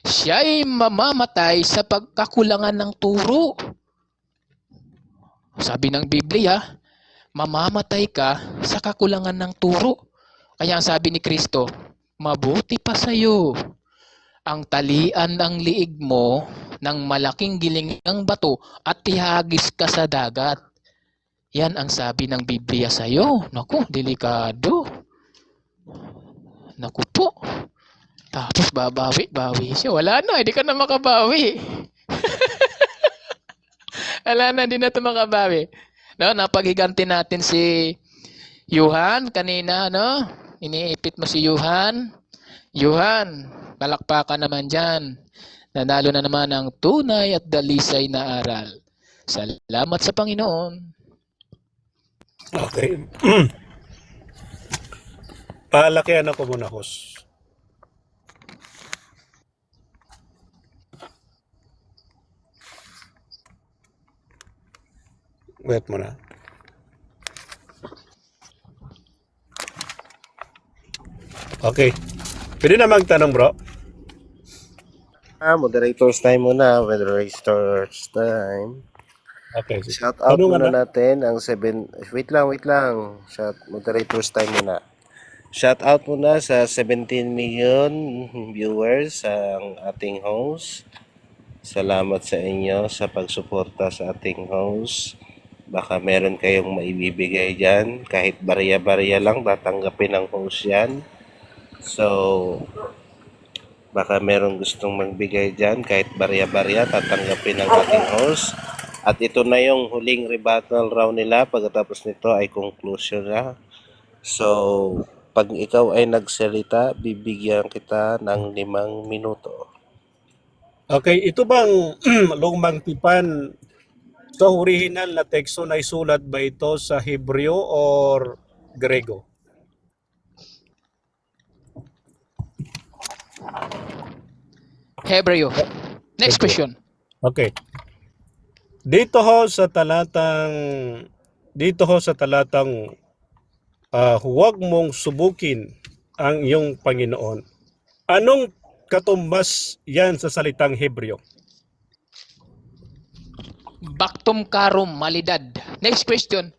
siya ay mamamatay sa pagkakulangan ng turo. Sabi ng Biblia, mamamatay ka sa kakulangan ng turo. Kaya sabi ni Kristo, mabuti pa sa iyo ang talian ng liig mo ng malaking gilingang bato at ihagis ka sa dagat. Yan ang sabi ng Biblia sa iyo. Naku, delikado. Naku po. Tapos babawi siya. Wala na, hindi ka na makabawi. Wala na, hindi na ito makabawi. Napaghiganti natin si Yuhan kanina, Iniipit mo si Yuhan. Yuhan, palakpakan naman dyan. Nanalo na naman ang tunay at dalisay na aral. Salamat sa Panginoon. Okay. Palakihan ako muna, host. Wait muna. Okay. Pwede na magtanong, bro? Moderators time muna. Moderators time. Okay. Sige. Shout out Tanong muna na. natin ang 7... Wait lang. Moderators time muna. Shout out muna sa 17 million viewers ang ating host. Salamat sa inyo sa pagsuporta sa ating host. Baka meron kayong maibibigay dyan. Kahit barya-barya lang, tatanggapin ng host yan. So, baka meron gustong magbigay dyan. Kahit barya-barya, tatanggapin ng ating host. At ito na yung huling rebuttal round nila. Pagkatapos nito ay conclusion na. So, pag ikaw ay nagsalita, bibigyan kita ng 5 minuto. Okay, ito bang lumang tipan sa original na teksto na isulat ba ito sa Hebreo or Grego? Hebreo. Next question. Okay. Dito ho sa talatang huwag mong subukin ang iyong Panginoon. Anong katumbas yan sa salitang Hebreo? Baktum karum malidad. Next question.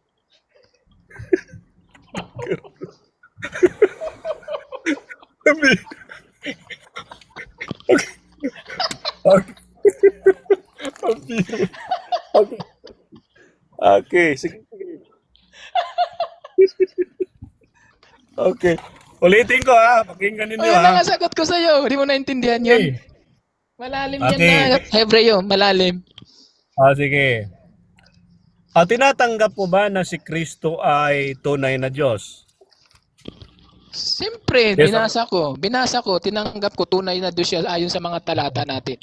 Okay. Okay, sige. Okay. Ulitin ko pakinggan ninyo Ayan na nga sagot ko sa'yo. Hindi mo naintindihan yun. Okay. Malalim Okay. yan na. Hebreo, malalim. Sige. Tinatanggap mo ba na si Kristo ay tunay na Diyos? Siyempre, Yes, binasa ko, tinanggap ko tunay na Diyos siya ayon sa mga talata natin.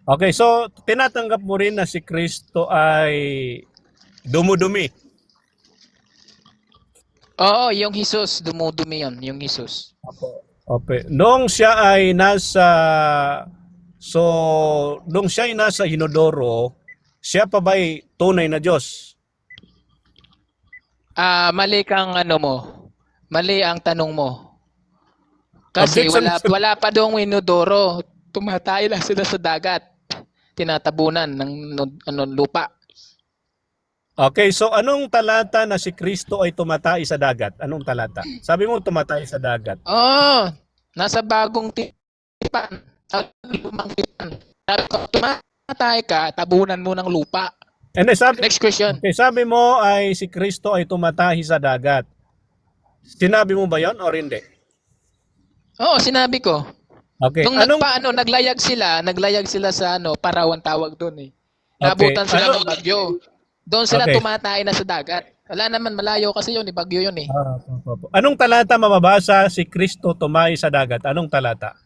Okay, so tinatanggap mo rin na si Kristo ay dumudumi. Oo, yung Jesus, dumudumi yun, yung Jesus. Okay. Nung siya ay nasa Inodoro, siya pa ba'y tunay na Diyos? Mali kang mali ang tanong mo. Kasi Objection. wala pa doong inodoro. Tumatay lang sila sa dagat. Tinatabunan ng lupa. Okay, so anong talata na si Kristo ay tumatay sa dagat? Anong talata? Sabi mo tumatay sa dagat. Nasa bagong tipan. Lumang tipan. Sabi ko, tumatay ka, tabunan mo ng lupa. And then Next question. sabi mo ay si Kristo ay tumatay sa dagat. Sinabi mo ba 'yon or hindi? Oo, sinabi ko. Okay. Nung naglayag sila sa Parawan tawag doon eh. Okay. Nabutan sila ng bagyo. Doon sila Okay. tumatay na sa dagat. Wala naman, malayo kasi yun, bagyo yun eh. Anong talata mababasa si Kristo tumatay sa dagat? Anong talata?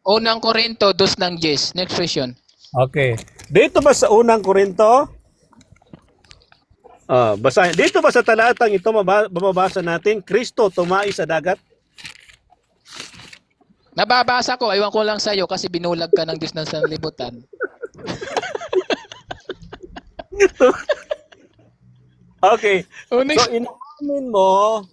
Unang Korinto 2:10. Next question. Okay. Dito ba sa unang Korinto? Dito ba sa talatang ito mababasa natin, Kristo tumatay sa dagat? Nababasa ko, aywan ko lang sa'yo kasi binulag ka ng Diyos ng sanlibutan. Okay. Oh, So next. inaamin mo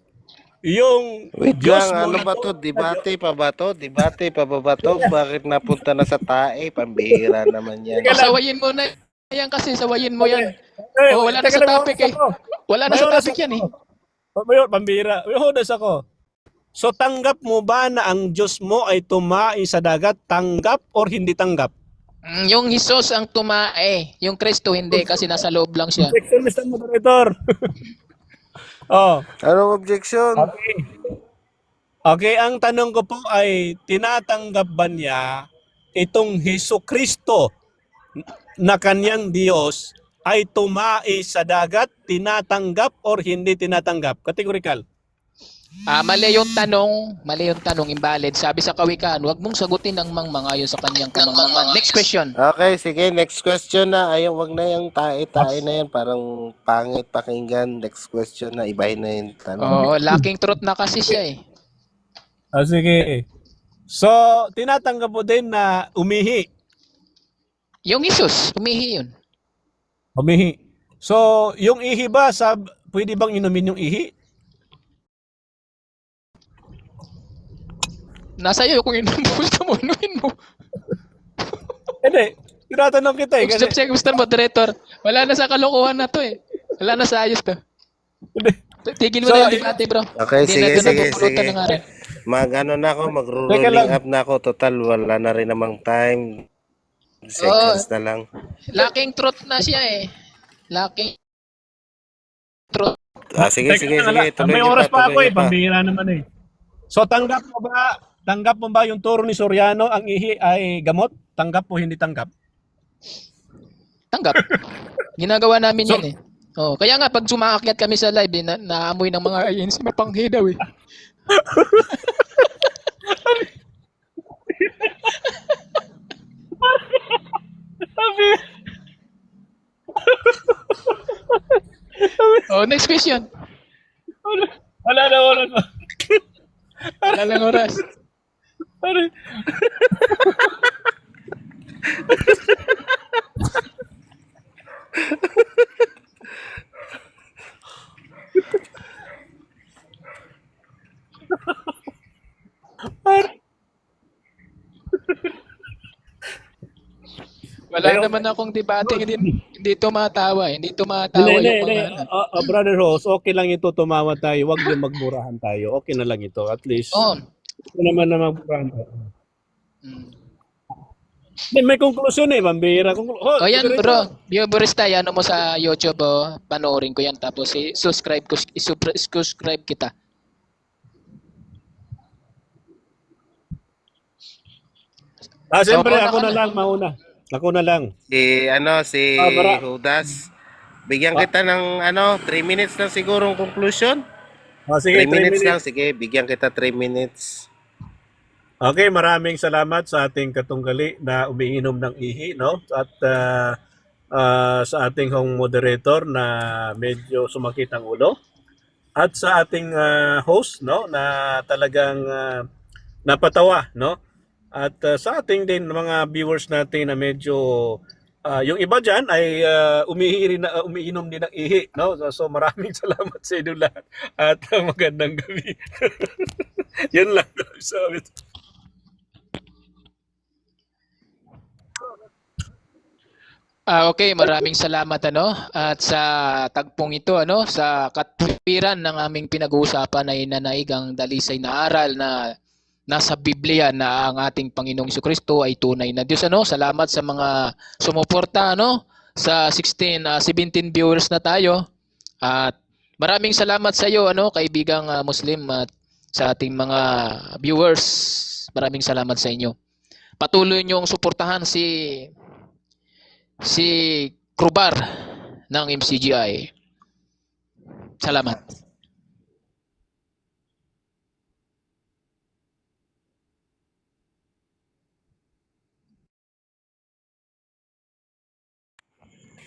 yung Wait Diyos lang, mo ano ba to? Debate pa ba to? Debate pa ba to? Bakit napunta na sa tae? Pambihira naman yan. Sawayin mo na yan kasi, sawayin mo yan. Wala na sa topic eh. Wala na sa topic yan eh. Mayor, pambira. Mayodas ako. So tanggap mo ba na ang Diyos mo ay tumae sa dagat? Tanggap or hindi tanggap? Yung Jesus ang tumae, yung Kristo hindi kasi nasa loob lang siya. Objection, Mr. Moderator. Anong objection? Okay. Okay, ang tanong ko po ay tinatanggap ba niya itong Hesus Kristo na kanyang Diyos ay tumae sa dagat? Tinatanggap or hindi tinatanggap? Categorical. Mali yung tanong, invalid. Sabi sa kawikaan, huwag mong sagutin ang mangmangayon sa kanyang kamangmangan. Next question. Okay, sige, next question na. Ayaw, wag na yung tae-tae na yan. Parang pangit pakinggan. Next question na, ibahin na yung tanong. Oo, lacking truth na kasi siya eh. Sige. So, tinatanggap mo din na umihi. Yung isus, umihi yun. Umihi. So, yung ihi ba, pwede bang inumin yung ihi? Nasa iyo kung gusto mo, inumin mo. Hindi. Tinatanong kita eh. Kasi, Gusto mo, moderator. Wala na sa kalokohan na to eh. Wala na sa ayos to. hindi. Tigil mo So, na yung debate, bro. Okay, Hindi sige, na doon sige, napupulutan sige. ng araw. Mag-ano na ako, Teka lang. mag-rolling up na ako. Total, wala na rin namang time. Seconds na lang. Lacking truth na siya eh. Lacking truth. Sige, Teka sige, lang, sige. Tuloy may niyo oras pa ako tuloy eh. niyo pa. Pambihira naman eh. So, tanggap mo ba yung turo ni Soriano, ang ihi ay gamot? Tanggap o hindi tanggap? Tanggap. Ginagawa namin yan eh. Oh, kaya nga pag sumaakyat kami sa live, naamoy ng mga ayun si mapanghi daw eh. Oh, next question. Wala na oras. Wala lang oras. Wala naman akong debate, hindi tumatawa, hindi tumatawa yung mga Brother Rose, okay lang ito, tumawa tayo. Huwag yung magmurahan tayo. Okay na lang ito. At least, Oh. ito naman na magmurahan tayo. Mm. May konklusyon eh, pambihira. Oh, yan bro. Viewers tayo, ano mo sa YouTube, oh, panoorin ko yan. Tapos subscribe kita. Siyempre, So, ako na lang, mauna. Ako na lang. Si Judas. Bigyan kita ng 3 minutes lang sigurong conclusion. Sige, 3 minutes lang, sige, bigyan kita 3 minutes. Okay, maraming salamat sa ating katunggali na umiinom ng ihi, no? At sa ating home moderator na medyo sumakit ang ulo. At sa ating host, no, na talagang napatawa, no? At sa ating din mga viewers natin na medyo yung iba diyan ay umiinom din ng ihi, no? So maraming salamat sa inyo lahat at magandang gabi. Yan lang. Sabi. Okay, maraming salamat at sa tagpong ito sa katwiran ng aming pinag-uusapan ay nanaigang dalisay na aral na nasa Biblia na ang ating Panginoong Jesucristo ay tunay na Diyos Salamat sa mga sumuporta sa 17 viewers na tayo. At maraming salamat sa iyo kaibigang Muslim at sa ating mga viewers. Maraming salamat sa inyo. Patuloy niyong suportahan si Krubar ng MCGI. Salamat.